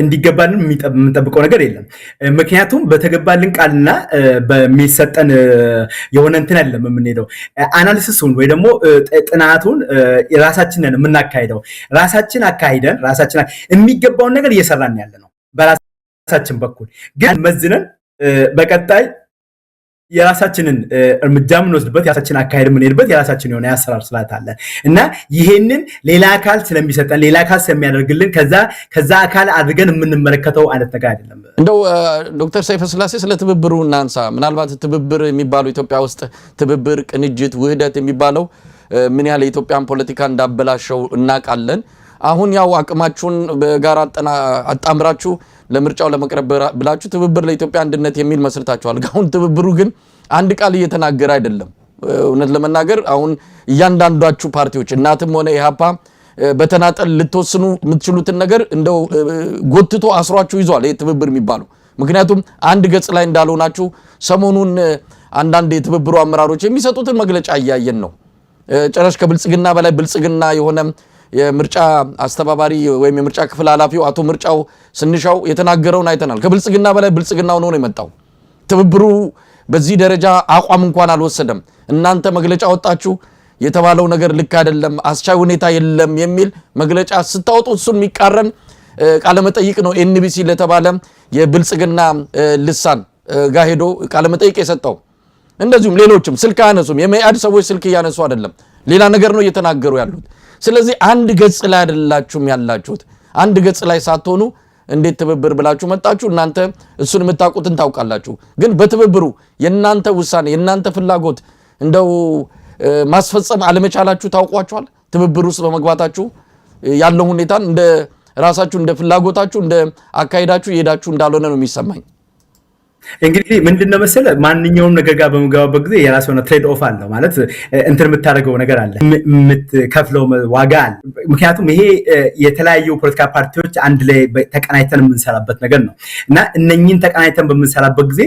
እንዲገባልን የምንጠብቀው ነገር የለም። ምክንያቱም በተገባልን ቃልና በሚሰጠን የሆነ እንትን አይደለም የምንሄደው። አናሊሲሱን ወይ ደግሞ ጥናቱን ራሳችንን የምናካሂደው ራሳችን አካሂደን ራሳችን የሚገባውን ነገር እየሰራን ያለ ነው። በራሳችን በኩል ግን መዝነን በቀጣይ የራሳችንን እርምጃ የምንወስድበት የራሳችን አካሄድ የምንሄድበት የራሳችን የሆነ ያሰራር ስርዓት አለ እና ይሄንን ሌላ አካል ስለሚሰጠን ሌላ አካል ስለሚያደርግልን ከዛ አካል አድርገን የምንመለከተው አይነት ነገር አይደለም። እንደው ዶክተር ሰይፈ ስላሴ ስለ ትብብሩ እናንሳ። ምናልባት ትብብር የሚባለው ኢትዮጵያ ውስጥ ትብብር፣ ቅንጅት፣ ውህደት የሚባለው ምን ያህል የኢትዮጵያን ፖለቲካ እንዳበላሸው እናውቃለን። አሁን ያው አቅማችሁን በጋራ አጣምራችሁ ለምርጫው ለመቅረብ ብላችሁ ትብብር ለኢትዮጵያ አንድነት የሚል መስርታችኋል። አሁን ትብብሩ ግን አንድ ቃል እየተናገረ አይደለም። እውነት ለመናገር አሁን እያንዳንዳችሁ ፓርቲዎች እናትም ሆነ ኢህአፓ በተናጠል ልትወስኑ የምትችሉትን ነገር እንደው ጎትቶ አስሯችሁ ይዟል ይሄ ትብብር የሚባለው። ምክንያቱም አንድ ገጽ ላይ እንዳልሆናችሁ ሰሞኑን አንዳንድ የትብብሩ አመራሮች የሚሰጡትን መግለጫ እያየን ነው። ጭራሽ ከብልጽግና በላይ ብልጽግና የሆነ የምርጫ አስተባባሪ ወይም የምርጫ ክፍል ኃላፊው አቶ ምርጫው ስንሻው የተናገረውን አይተናል። ከብልጽግና በላይ ብልጽግና ሆኖ ነው የመጣው። ትብብሩ በዚህ ደረጃ አቋም እንኳን አልወሰደም። እናንተ መግለጫ ወጣችሁ የተባለው ነገር ልክ አይደለም፣ አስቻይ ሁኔታ የለም የሚል መግለጫ ስታወጡ እሱን የሚቃረን ቃለ መጠይቅ ነው ኤንቢሲ ለተባለ የብልጽግና ልሳን ጋር ሄዶ ቃለ መጠይቅ የሰጠው። እንደዚሁም ሌሎችም ስልክ አያነሱም። የመኢአድ ሰዎች ስልክ እያነሱ አይደለም፣ ሌላ ነገር ነው እየተናገሩ ያሉት። ስለዚህ አንድ ገጽ ላይ አይደላችሁም ያላችሁት። አንድ ገጽ ላይ ሳትሆኑ እንዴት ትብብር ብላችሁ መጣችሁ? እናንተ እሱን የምታውቁትን ታውቃላችሁ። ግን በትብብሩ የእናንተ ውሳኔ የእናንተ ፍላጎት እንደው ማስፈጸም አለመቻላችሁ ታውቋችኋል። ትብብር ውስጥ በመግባታችሁ ያለው ሁኔታን እንደ ራሳችሁ እንደ ፍላጎታችሁ እንደ አካሄዳችሁ እየሄዳችሁ እንዳልሆነ ነው የሚሰማኝ። እንግዲህ ምንድነው መሰለህ ማንኛውም ነገር ጋር በመገባበት ጊዜ የራሱ የሆነ ትሬድ ኦፍ አለው ማለት እንትን የምታደርገው ነገር አለ፣ የምትከፍለው ዋጋ አለ። ምክንያቱም ይሄ የተለያዩ ፖለቲካ ፓርቲዎች አንድ ላይ ተቀናይተን የምንሰራበት ነገር ነው እና እነኚህን ተቀናይተን በምንሰራበት ጊዜ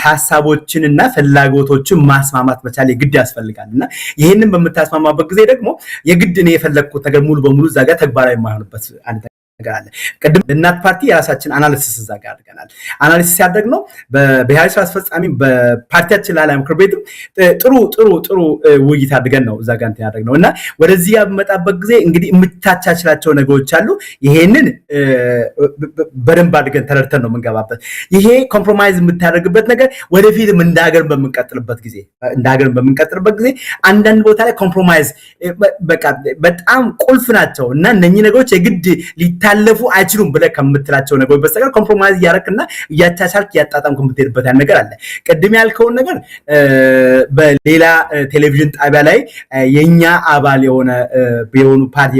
ሀሳቦችንና ፍላጎቶችን ማስማማት መቻል የግድ ያስፈልጋል እና ይህንን በምታስማማበት ጊዜ ደግሞ የግድ እኔ የፈለግኩት ነገር ሙሉ በሙሉ እዛ ጋር ተግባራዊ የማይሆንበት ነገር አለ። ቅድም እናት ፓርቲ የራሳችን አናሊሲስ እዛ ጋር አድርገናል። አናሊሲስ ያደረግነው በብሔራዊ ስራ አስፈጻሚ በፓርቲያችን ላይ ምክር ቤትም ጥሩ ውይይት አድርገን ነው እዛ ጋር እንትን ያደረግነው እና ወደዚህ በመጣበት ጊዜ እንግዲህ የምታቻችላቸው ነገሮች አሉ። ይሄንን በደንብ አድርገን ተረድተን ነው የምንገባበት። ይሄ ኮምፕሮማይዝ የምታደርግበት ነገር ወደፊትም እንደ ሀገር በምንቀጥልበት ጊዜ አንዳንድ ቦታ ላይ ኮምፕሮማይዝ በቃ በጣም ቁልፍ ናቸው እና እነኚህ ነገሮች የግድ ሊታ ሊታለፉ አይችሉም ብለህ ከምትላቸው ነገሮች በስተቀር ኮምፕሮማይዝ እያደረክና እያቻቻልክ ያጣጣምክ የምትሄድበት ነገር አለ። ቅድም ያልከውን ነገር በሌላ ቴሌቪዥን ጣቢያ ላይ የኛ አባል የሆኑ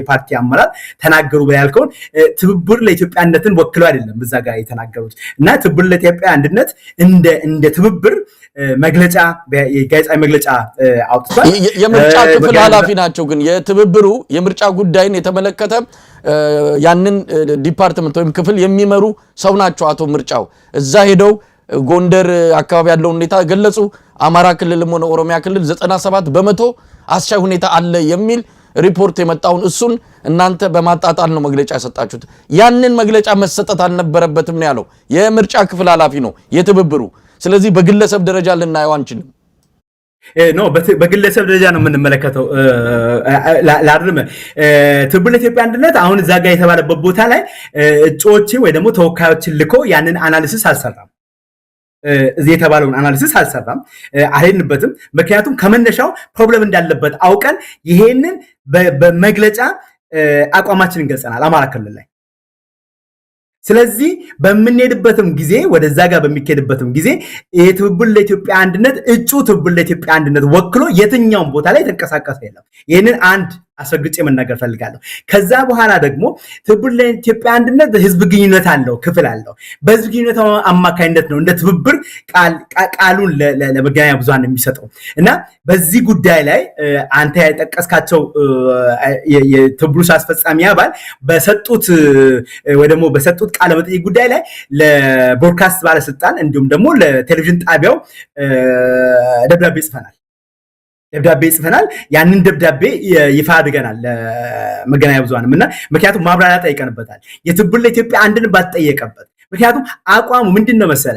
የፓርቲ አመራር ተናገሩ ብለህ ያልከውን ትብብር ለኢትዮጵያ አንድነትን ወክለው አይደለም እዛ ጋር የተናገሩት እና ትብብር ለኢትዮጵያ አንድነት እንደ ትብብር መግለጫ የጋዜጣዊ መግለጫ አውጥቷል። የምርጫ ክፍል ኃላፊ ናቸው። ግን የትብብሩ የምርጫ ጉዳይን የተመለከተ ያንን ዲፓርትመንት ወይም ክፍል የሚመሩ ሰው ናቸው አቶ ምርጫው። እዛ ሄደው ጎንደር አካባቢ ያለው ሁኔታ ገለጹ። አማራ ክልልም ሆነ ኦሮሚያ ክልል 97% አስቻይ ሁኔታ አለ የሚል ሪፖርት የመጣውን እሱን እናንተ በማጣጣል ነው መግለጫ ያሰጣችሁት። ያንን መግለጫ መሰጠት አልነበረበትም ነው ያለው የምርጫ ክፍል ኃላፊ ነው የትብብሩ። ስለዚህ በግለሰብ ደረጃ ልናየው አንችልም። ኖ በግለሰብ ደረጃ ነው የምንመለከተው። ላርም ትብብር ለኢትዮጵያ አንድነት አሁን እዛ ጋር የተባለበት ቦታ ላይ እጩዎችን ወይ ደግሞ ተወካዮችን ልኮ ያንን አናሊሲስ አልሰራም። እዚህ የተባለውን አናሊሲስ አልሰራም፣ አልሄድንበትም። ምክንያቱም ከመነሻው ፕሮብለም እንዳለበት አውቀን ይሄንን በመግለጫ አቋማችንን ገልጸናል አማራ ክልል ላይ። ስለዚህ በምንሄድበትም ጊዜ ወደዛ ጋር በሚኬድበትም ጊዜ የትብብር ለኢትዮጵያ አንድነት እጩ ትብብር ለኢትዮጵያ አንድነት ወክሎ የትኛውም ቦታ ላይ ተንቀሳቀሰ የለም። ይህንን አንድ አስረግጬ መናገር ፈልጋለሁ። ከዛ በኋላ ደግሞ ትብብር ለኢትዮጵያ አንድነት ህዝብ ግንኙነት አለው ክፍል አለው። በህዝብ ግንኙነት አማካኝነት ነው እንደ ትብብር ቃሉን ለመገናኛ ብዙሃን የሚሰጠው እና በዚህ ጉዳይ ላይ አንተ ያጠቀስካቸው የትብብሩ አስፈጻሚ አባል በሰጡት ወይ ደግሞ በሰጡት ቃለ መጠይቅ ጉዳይ ላይ ለብሮድካስት ባለስልጣን እንዲሁም ደግሞ ለቴሌቪዥን ጣቢያው ደብዳቤ ጽፈናል። ያንን ደብዳቤ ይፋ አድርገናል ለመገናኛ ብዙሃንም እና ምክንያቱም ማብራሪያ ጠይቀንበታል። የትብብር ለኢትዮጵያ አንድን ባትጠየቀበት ምክንያቱም አቋሙ ምንድነው መሰለ፣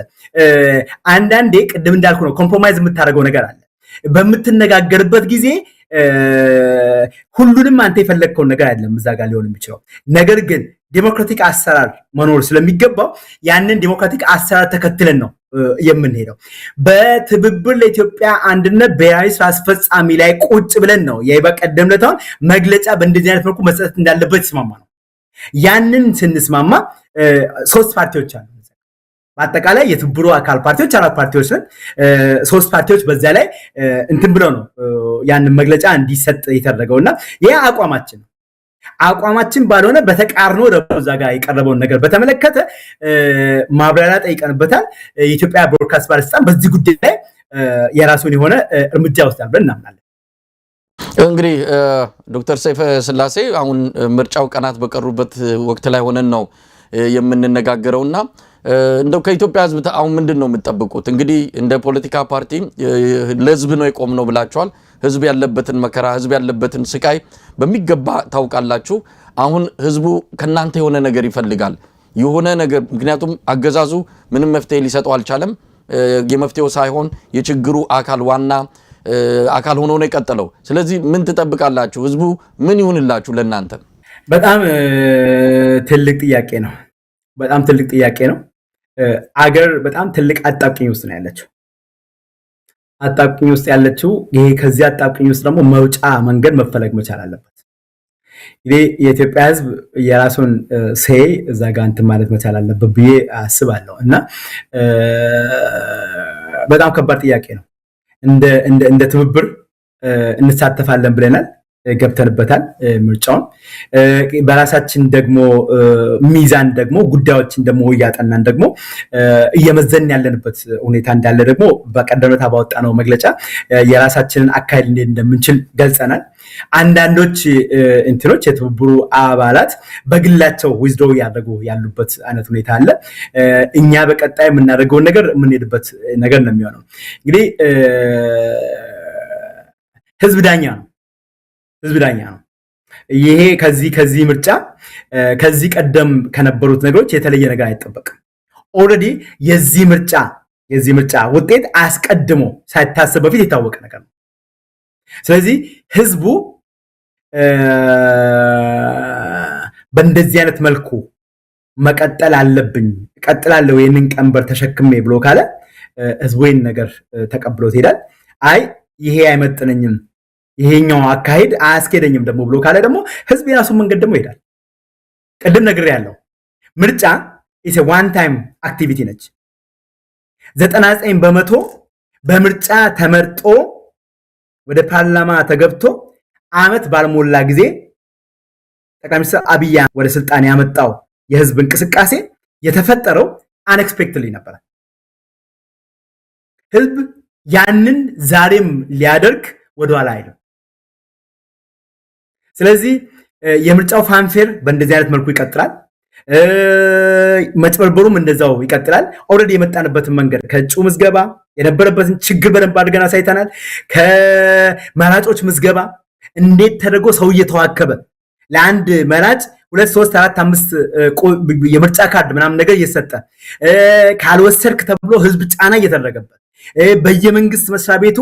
አንዳንዴ ቅድም እንዳልኩ ነው ኮምፕሮማይዝ የምታደርገው ነገር አለ። በምትነጋገርበት ጊዜ ሁሉንም አንተ የፈለግከውን ነገር አይደለም እዛ ጋር ሊሆን የሚችለው። ነገር ግን ዲሞክራቲክ አሰራር መኖር ስለሚገባው ያንን ዲሞክራቲክ አሰራር ተከትለን ነው የምንሄደው። በትብብር ለኢትዮጵያ አንድነት ብሔራዊ ስራ አስፈጻሚ ላይ ቁጭ ብለን ነው የበቀደም ለታውን መግለጫ በእንደዚህ አይነት መልኩ መስጠት እንዳለበት ይስማማ ነው። ያንን ስንስማማ ሶስት ፓርቲዎች አሉ። በአጠቃላይ የትብብሩ አካል ፓርቲዎች 4 ፓርቲዎች ነን። 3 ፓርቲዎች በዛ ላይ እንትን ብለው ነው ያንን መግለጫ እንዲሰጥ የተደረገውና ይሄ አቋማችን ባልሆነ በተቃርኖ ደግሞ እዛ ጋር የቀረበውን ነገር በተመለከተ ማብራሪያ ጠይቀንበታል። የኢትዮጵያ ብሮድካስት ባለስልጣን በዚህ ጉዳይ ላይ የራሱን የሆነ እርምጃ ወስዷል ብለን እናምናለን። እንግዲህ ዶክተር ሰይፈ ስላሴ አሁን ምርጫው ቀናት በቀሩበት ወቅት ላይ ሆነን ነው የምንነጋገረውና እንደው ከኢትዮጵያ ህዝብ አሁን ምንድነው የምትጠብቁት? እንግዲህ እንደ ፖለቲካ ፓርቲ ለህዝብ ነው የቆምነው ብላችኋል። ህዝብ ያለበትን መከራ፣ ህዝብ ያለበትን ስቃይ በሚገባ ታውቃላችሁ። አሁን ህዝቡ ከናንተ የሆነ ነገር ይፈልጋል፣ የሆነ ነገር። ምክንያቱም አገዛዙ ምንም መፍትሄ ሊሰጠው አልቻለም። የመፍትሄው ሳይሆን የችግሩ ዋና አካል ሆኖ ነው የቀጠለው። ስለዚህ ምን ትጠብቃላችሁ? ህዝቡ ምን ይሁንላችሁ ለናንተ? በጣም ትልቅ ጥያቄ ነው። አገር በጣም ትልቅ አጣብቂኝ ውስጥ ነው ያለችው። ይሄ ከዚህ አጣብቂኝ ውስጥ ደግሞ መውጫ መንገድ መፈለግ መቻል አለበት። የኢትዮጵያ ህዝብ የራሱን ሴይ እዛ ጋር እንትን ማለት መቻል አለበት ብዬ አስባለሁ እና በጣም ከባድ ጥያቄ ነው። እንደ ትብብር እንሳተፋለን ብለናል፣ ገብተንበታል። ምርጫውን በራሳችን ደግሞ ሚዛን ደግሞ ጉዳዮችን ደግሞ እያጠናን ደግሞ እየመዘን ያለንበት ሁኔታ እንዳለ ደግሞ በቀደምነት ባወጣነው መግለጫ የራሳችንን አካሄድ እንደምንችል ገልጸናል። አንዳንዶች እንትኖች የትብብሩ አባላት በግላቸው ዊዝድሮው ያደረጉ ያሉበት አይነት ሁኔታ አለ። እኛ በቀጣይ የምናደርገውን ነገር የምንሄድበት ነገር ነው የሚሆነው። እንግዲህ ህዝብ ዳኛ ነው። ይሄ ከዚህ ምርጫ ከዚህ ቀደም ከነበሩት ነገሮች የተለየ ነገር አይጠበቅም። ኦልሬዲ የዚህ ምርጫ ውጤት አስቀድሞ ሳይታሰብ በፊት የታወቀ ነገር ነው። ስለዚህ ህዝቡ በእንደዚህ አይነት መልኩ መቀጠል አለብኝ እቀጥላለሁ ይሄንን ቀንበር ተሸክሜ ብሎ ካለ ህዝቡ ይሄን ነገር ተቀብሎት ይሄዳል። አይ ይሄ አይመጥነኝም ይሄኛው አካሄድ አያስኬደኝም ደግሞ ብሎ ካለ ደግሞ ህዝብ የራሱን መንገድ ደግሞ ይሄዳል። ቅድም ነግሬያለሁ። ምርጫ ኢስ ዋን ታይም አክቲቪቲ ነች። 99% በምርጫ ተመርጦ ወደ ፓርላማ ተገብቶ አመት ባልሞላ ጊዜ ጠቅላይ ሚኒስትር አብይ ወደ ስልጣን ያመጣው የህዝብ እንቅስቃሴ የተፈጠረው አንኤክስፔክትድሊ ነበር። ህዝብ ያንን ዛሬም ሊያደርግ ወደኋላ አይደለም። ስለዚህ የምርጫው ፋንፌር በእንደዚህ አይነት መልኩ ይቀጥላል። መጭበርበሩም እንደዛው ይቀጥላል። ኦልሬዲ የመጣንበትን መንገድ ከእጩ ምዝገባ የነበረበትን ችግር በደንብ አድርገን አሳይተናል። ከመራጮች ምዝገባ እንዴት ተደርጎ ሰው እየተዋከበ ለአንድ መራጭ 2 3 4 5 የምርጫ ካርድ ምናምን ነገር እየሰጠ ካልወሰድክ ተብሎ ህዝብ ጫና እየተደረገበት በየመንግስት መስሪያ ቤቱ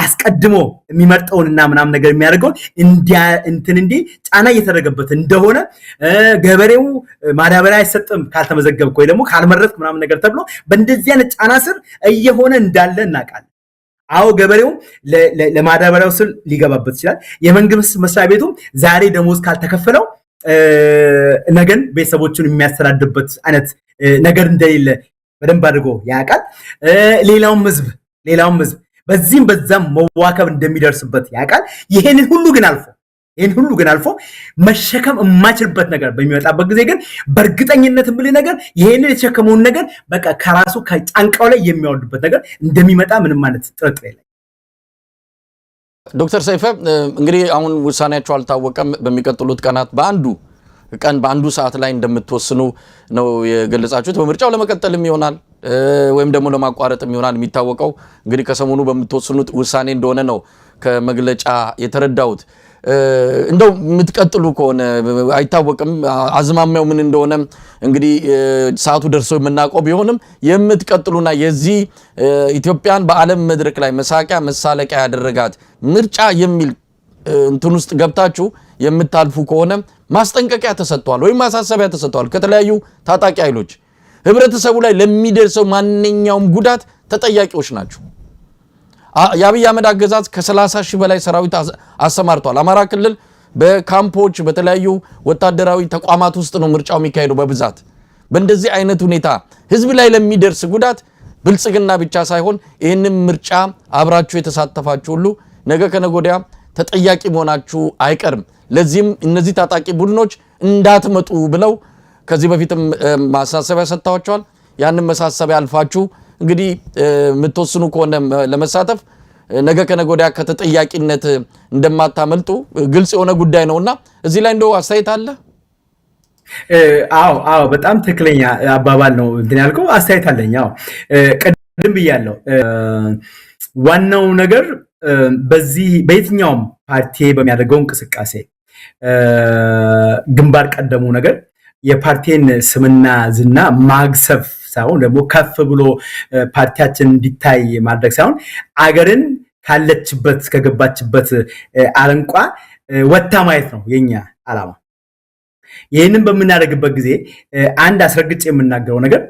አስቀድሞ የሚመርጠውንና ምናምን ነገር የሚያደርገው እንዲ ጫና እየተደረገበት እንደሆነ ገበሬው ማዳበሪያ አይሰጥም ካልተመዘገብክ ወይ ደግሞ ካልመረጥክ ምናምን ነገር ተብሎ በእንደዚህ አይነት ጫና ስር እየሆነ እንዳለ እናውቃለን። አዎ ገበሬው ለማዳበሪያው ስል ሊገባበት ይችላል። የመንግስት መስሪያ ቤቱ ዛሬ ደሞዝ ካልተከፈለው ነገን ቤተሰቦቹን የሚያስተዳድርበት አይነት ነገር እንደሌለ በደንብ አድርጎ ያውቃል። ሌላውም ህዝብ በዚህም በዛም መዋከብ እንደሚደርስበት ያውቃል። ይሄንን ሁሉ ግን አልፎ መሸከም የማይችልበት ነገር በሚመጣበት ጊዜ ግን በእርግጠኝነት ብለ ነገር ይሄንን የተሸከመውን ነገር በቃ ከራሱ ከጫንቃው ላይ የሚያወርድበት ነገር እንደሚመጣ ምንም ማለት ጥርጥር የለም። ዶክተር ሰይፈ እንግዲህ አሁን ውሳኔያቸው አልታወቀም። በሚቀጥሉት ቀናት በአንዱ ሰዓት ላይ እንደምትወስኑ ነው የገለጻችሁት። በምርጫው ለመቀጠልም ይሆናል ወይም ደግሞ ለማቋረጥም ይሆናል የሚታወቀው እንግዲህ ከሰሞኑ በምትወስኑት ውሳኔ እንደሆነ ነው ከመግለጫ የተረዳሁት። እንደው የምትቀጥሉ ከሆነ አይታወቅም አዝማሚያው ምን እንደሆነ እንግዲህ ሰዓቱ ደርሶ የምናውቀው ቢሆንም የምትቀጥሉና የዚህ ኢትዮጵያን በዓለም መድረክ ላይ መሳቂያ መሳለቂያ ያደረጋት ምርጫ የሚል እንትን ውስጥ ገብታችሁ የምታልፉ ከሆነ ማስጠንቀቂያ ተሰጥቷል ወይም ማሳሰቢያ ተሰጥቷል ከተለያዩ ታጣቂ ኃይሎች። ህብረተሰቡ ላይ ለሚደርሰው ማንኛውም ጉዳት ተጠያቂዎች ናቸው። የአብይ አህመድ አገዛዝ ከ30 ሺህ በላይ ሰራዊት አሰማርቷል። አማራ ክልል በካምፖች በተለያዩ ወታደራዊ ተቋማት ውስጥ ነው ምርጫው የሚካሄደው በብዛት። በእንደዚህ አይነት ሁኔታ ህዝብ ላይ ለሚደርስ ጉዳት ብልጽግና ብቻ ሳይሆን ይህንን ምርጫ አብራችሁ የተሳተፋችሁ ሁሉ ነገ ከነገ ወዲያ ተጠያቂ መሆናችሁ አይቀርም። ለዚህም እነዚህ ታጣቂ ቡድኖች እንዳትመጡ ብለው ከዚህ በፊትም ማሳሰቢያ ሰጥተዋቸዋል። ያንን ማሳሰቢያ አልፋችሁ እንግዲህ የምትወስኑ ከሆነ ለመሳተፍ ነገ ከነገ ወዲያ ከተጠያቂነት እንደማታመልጡ ግልጽ የሆነ ጉዳይ ነውና እዚህ ላይ እንደው አስተያየት አለ? አዎ በጣም ትክክለኛ አባባል ነው እንትን ያልከው። አስተያየት አለኝ። አዎ ቀደም ብያለሁ። ዋናው ነገር በየትኛውም ፓርቲ በሚያደርገው እንቅስቃሴ ግንባር ቀደሙ ነገር የፓርቲን ስምና ዝና ማግሰፍ ሳይሆን ደግሞ ከፍ ብሎ ፓርቲያችን እንዲታይ ማድረግ ሳይሆን አገርን ካለችበት ከገባችበት አረንቋ ወጣ ማየት ነው የኛ ዓላማ። ይህንን በምናደርግበት ጊዜ አንድ አስረግጬ የምናገረው ነገር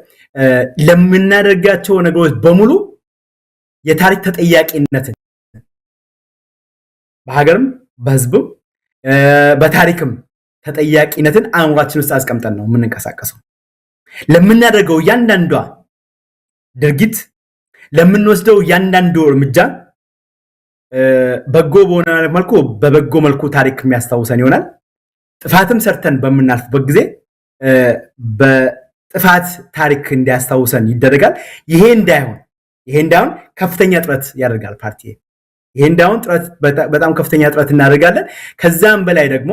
ለምናደርጋቸው ነገሮች በሙሉ የታሪክ ተጠያቂነትን በሀገርም በህዝብም በታሪክም ተጠያቂነትን አእምሯችን ውስጥ አስቀምጠን ነው የምንንቀሳቀሰው። ለምናደርገው ያንዳንዷ ድርጊት ለምንወስደው ያንዳንዱ እርምጃ በጎ በሆነ መልኩ በበጎ መልኩ ታሪክ የሚያስታውሰን ይሆናል። ጥፋትም ሰርተን በምናልፍበት ጊዜ በጥፋት ታሪክ እንዲያስታውሰን ይደረጋል። ይሄ እንዳይሆን ከፍተኛ ጥረት ያደርጋል ፓርቲ። ይሄ እንዳይሆን በጣም ከፍተኛ ጥረት እናደርጋለን። ከዛም በላይ ደግሞ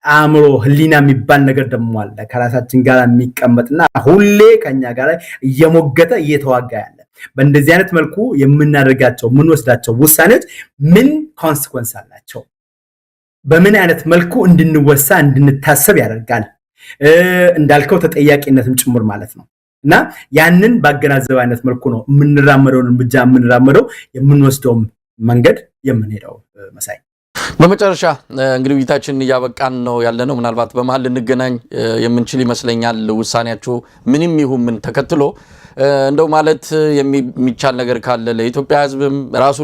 አእምሮ ህሊና የሚባል ነገር ደግሞ አለ ከራሳችን ጋር የሚቀመጥና ሁሌ ከኛ ጋር እየሞገተ እየተዋጋ ያለ። በእንደዚህ አይነት መልኩ የምናደርጋቸው የምንወስዳቸው ውሳኔዎች ምን ኮንሲኩዌንስ አላቸው፣ በምን አይነት መልኩ እንድንወሳ እንድንታሰብ ያደርጋል። እንዳልከው ተጠያቂነትም ጭምር ማለት ነው። እና ያንን ባገናዘበ አይነት መልኩ ነው የምንራመደውን እርምጃ የምንራመደው የምንወስደው መንገድ የምንሄደው። መሳይ በመጨረሻ እንግዲህ ውይይታችን እያበቃን ነው ያለነው። ምናልባት በመሃል ልንገናኝ የምንችል ይመስለኛል። ውሳኔያችሁ ምንም ይሁን ምን ተከትሎ እንደው ማለት የሚቻል ነገር ካለ ለኢትዮጵያ ህዝብም ራሱ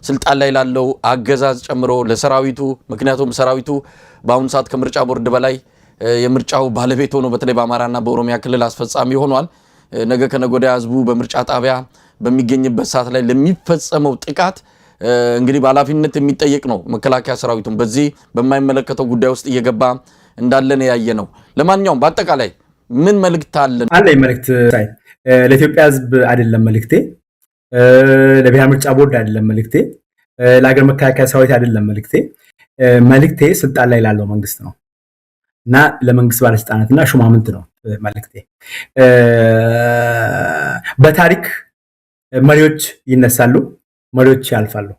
ስልጣን ላይ ላለው አገዛዝ ጨምሮ ለሰራዊቱ ምክንያቱም ሰራዊቱ በአሁኑ ሰዓት ከምርጫ ቦርድ በላይ የምርጫው ባለቤት ሆኖ በተለይ በአማራና በኦሮሚያ ክልል አስፈጻሚ ሆኗል። ነገ ከነገ ወዲያ ህዝቡ በምርጫ ጣቢያ በሚገኝበት ሰዓት ላይ ለሚፈጸመው ጥቃት እንግዲህ በኃላፊነት የሚጠየቅ ነው። መከላከያ ሰራዊቱን በዚህ በማይመለከተው ጉዳይ ውስጥ እየገባ እንዳለን ያየ ነው። ለማንኛውም በአጠቃላይ ምን መልእክት አለን? አለኝ መልእክት ለኢትዮጵያ ህዝብ አይደለም መልእክቴ፣ ለብሔራዊ ምርጫ ቦርድ አይደለም መልእክቴ፣ ለሀገር መከላከያ ሰራዊት አይደለም መልእክቴ። መልእክቴ ስልጣን ላይ ላለው መንግስት ነው እና ለመንግስት ባለስልጣናትና ሹማምንት ነው መልእክቴ። በታሪክ መሪዎች ይነሳሉ፣ መሪዎች ያልፋሉ።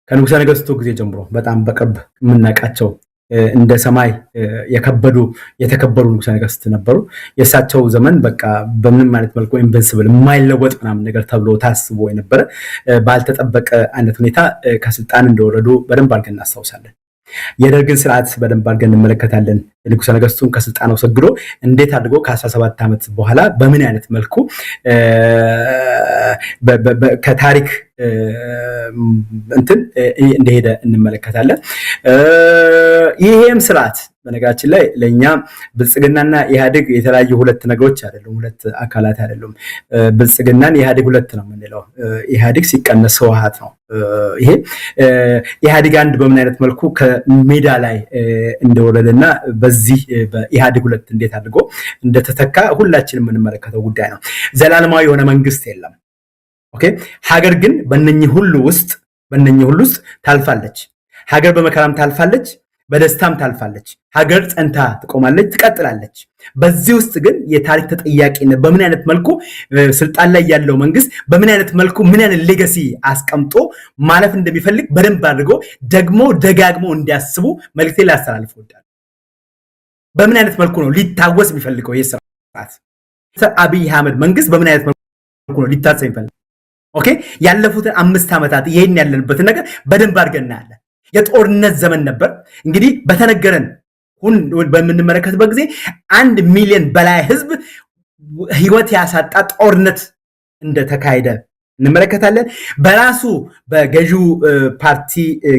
ከንጉሠ ነገሥቱ ጊዜ ጀምሮ በጣም በቅርብ የምናውቃቸው እንደ ሰማይ የተከበሩ ንጉሠ ነገሥት ነበሩ። የእሳቸው ዘመን በቃ በምንም አይነት መልኩ ኢንቨንሲብል የማይለወጥ ምናምን ነገር ተብሎ ታስቦ የነበረ ባልተጠበቀ አይነት ሁኔታ ከስልጣን እንደወረዱ በደንብ አድርገን እናስታውሳለን። የደርግን ስርዓት በደንብ አድርገን እንመለከታለን። ንጉሠ ነገሥቱን ከስልጣን አስወግዶ እንዴት አድርጎ ከ17 ዓመት በኋላ በምን አይነት መልኩ ከታሪክ እንትን እንደሄደ እንመለከታለን። ይሄም ስርዓት በነገራችን ላይ ለኛ ብልጽግናና ኢህአዴግ የተለያዩ ሁለት ነገሮች አይደሉም፣ ሁለት አካላት አይደሉም። ብልጽግናን ኢህአዴግ ሁለት ነው የምንለው፣ ኢህአዴግ ሲቀነስ ህወሓት ነው። ይሄ ኢህአዴግ አንድ በምን አይነት መልኩ ከሜዳ ላይ እንደወረደና በዚህ በኢህአዴግ ሁለት እንዴት አድርጎ እንደተተካ ሁላችንም የምንመለከተው ጉዳይ ነው። ዘላለማዊ የሆነ መንግስት የለም። ኦኬ፣ ሀገር ግን በእነኚህ ሁሉ ውስጥ ታልፋለች። ሀገር በመከራም ታልፋለች፣ በደስታም ታልፋለች። ሀገር ጸንታ ትቆማለች፣ ትቀጥላለች። በዚህ ውስጥ ግን የታሪክ ተጠያቂነት በምን አይነት መልኩ ስልጣን ላይ ያለው መንግስት በምን አይነት መልኩ ምን አይነት ሌጋሲ አስቀምጦ ማለፍ እንደሚፈልግ በደንብ አድርጎ ደግሞ ደጋግሞ እንዲያስቡ መልእክቴ ላስተላልፍ እወዳለሁ። በምን አይነት መልኩ ነው ሊታወስ የሚፈልገው ይህ ስርዓት? አብይ አህመድ መንግስት በምን አይነት መልኩ ነው ሊታወስ የሚፈልገው? ኦኬ፣ ያለፉትን 5 ዓመታት ይሄን ያለንበትን ነገር በደንብ አድርገን እናያለን። የጦርነት ዘመን ነበር። እንግዲህ በተነገረን በምንመለከትበት ጊዜ 1 ሚሊዮን በላይ ህዝብ ህይወት ያሳጣ ጦርነት እንደተካሄደ እንመለከታለን። በራሱ በገዢው ፓርቲ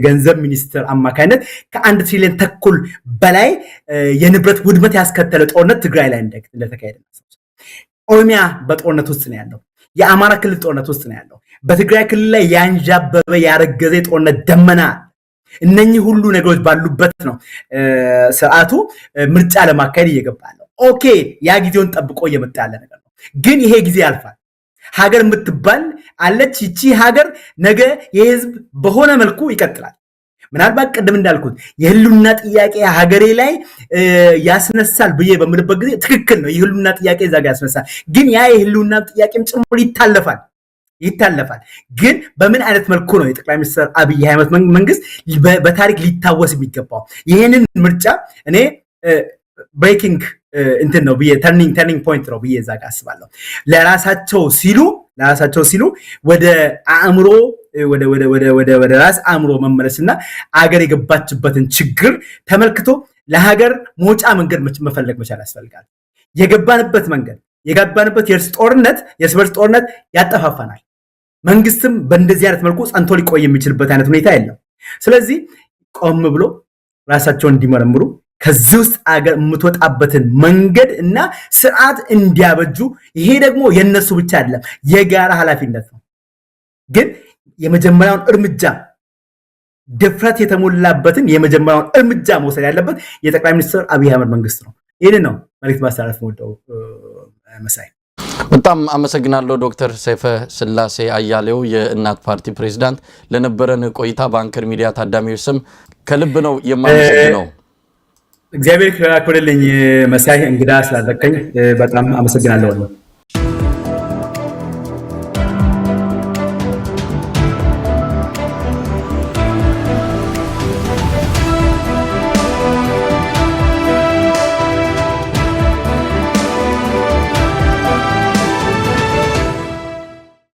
ገንዘብ ሚኒስትር አማካይነት ከ1 ትሪሊዮን ተኩል በላይ የንብረት ውድመት ያስከተለ ጦርነት ትግራይ ላይ እንደተካሄደ ነው። ኦሮሚያ በጦርነት ውስጥ ነው ያለው። የአማራ ክልል ጦርነት ውስጥ ነው ያለው። በትግራይ ክልል ላይ ያንዣበበ ያረገዘ ጦርነት ደመና። እነኚህ ሁሉ ነገሮች ባሉበት ነው ስርዓቱ ምርጫ ለማካሄድ እየገባ ነው። ኦኬ፣ ያ ጊዜውን ጠብቆ እየመጣ ያለ ነገር ነው። ግን ይሄ ጊዜ ያልፋል። ሀገር የምትባል አለች። ይቺ ሀገር ነገ የህዝብ በሆነ መልኩ ይቀጥላል። ምናልባት ቅድም እንዳልኩት የህልውና ጥያቄ ሀገሬ ላይ ያስነሳል ብዬ በምልበት ጊዜ ትክክል ነው። የህልውና ጥያቄ እዛ ጋር ያስነሳል። ግን ያ የህልውና ጥያቄም ጭምር ይታለፋል። ግን በምን አይነት መልኩ ነው የጠቅላይ ሚኒስትር አብይ አህመድ መንግስት በታሪክ ሊታወስ የሚገባው? ይህንን ምርጫ እኔ ብሬኪንግ እንትን ነው ብዬ ተርኒንግ ፖይንት ነው ብዬ እዛ ጋር አስባለሁ። ለራሳቸው ሲሉ ወደ አእምሮ ወደ ራስ አእምሮ መመለስና አገር የገባችበትን ችግር ተመልክቶ ለሀገር መውጫ መንገድ መፈለግ መቻል ያስፈልጋል። የገባንበት የእርስ በርስ ጦርነት ያጠፋፋናል። መንግስትም በእንደዚህ አይነት መልኩ ጸንቶ ሊቆይ የሚችልበት አይነት ሁኔታ የለም። ስለዚህ ቆም ብሎ ራሳቸውን እንዲመረምሩ ከዚህ ውስጥ አገር የምትወጣበትን መንገድ እና ስርዓት እንዲያበጁ፣ ይሄ ደግሞ የነሱ ብቻ አይደለም የጋራ ኃላፊነት ነው። ግን የመጀመሪያውን እርምጃ ድፍረት የተሞላበትን የመጀመሪያውን እርምጃ መውሰድ ያለበት የጠቅላይ ሚኒስትር አብይ አህመድ መንግስት ነው። ይህንን ነው መልዕክት ማስተላለፍ ወደው መሳይ። በጣም አመሰግናለሁ ዶክተር ሰይፈ ስላሴ አያሌው የእናት ፓርቲ ፕሬዝዳንት። ለነበረን ቆይታ በአንከር ሚዲያ ታዳሚዎች ስም ከልብ ነው የማመሰግነው። እግዚአብሔር ያክብርልኝ መሳይ፣ እንግዳ ስላደረከኝ በጣም አመሰግናለሁ።